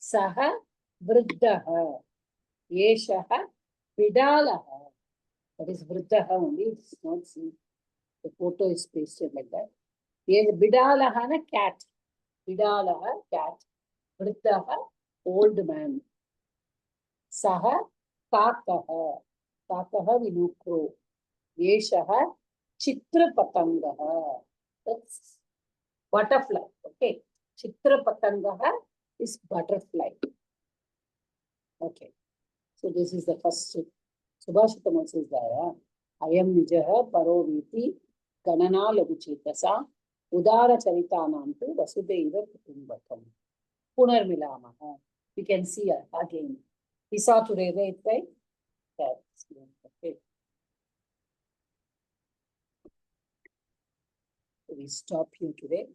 Saha vriddhaha. Yeshaha vidalaha. That is vriddhaha only. It's not seen. The photo is pasted like that. Yes, Bidalaha na cat. Bidalaha, cat. Vriddhaha, old man. Saha kakaha. Kakaha we know crow. Yeshaha chitrapatangaha. That's butterfly. Okay. Chitrapatangaha is butterfly. Okay. So this is the first Subhashitam also is there. Ayam nijaha paroviti ganana laguchetasa udara charitanantu vasudeva kutumbakam. Punar milamaha. We can see again. We saw today, right? That's okay. We stop here today.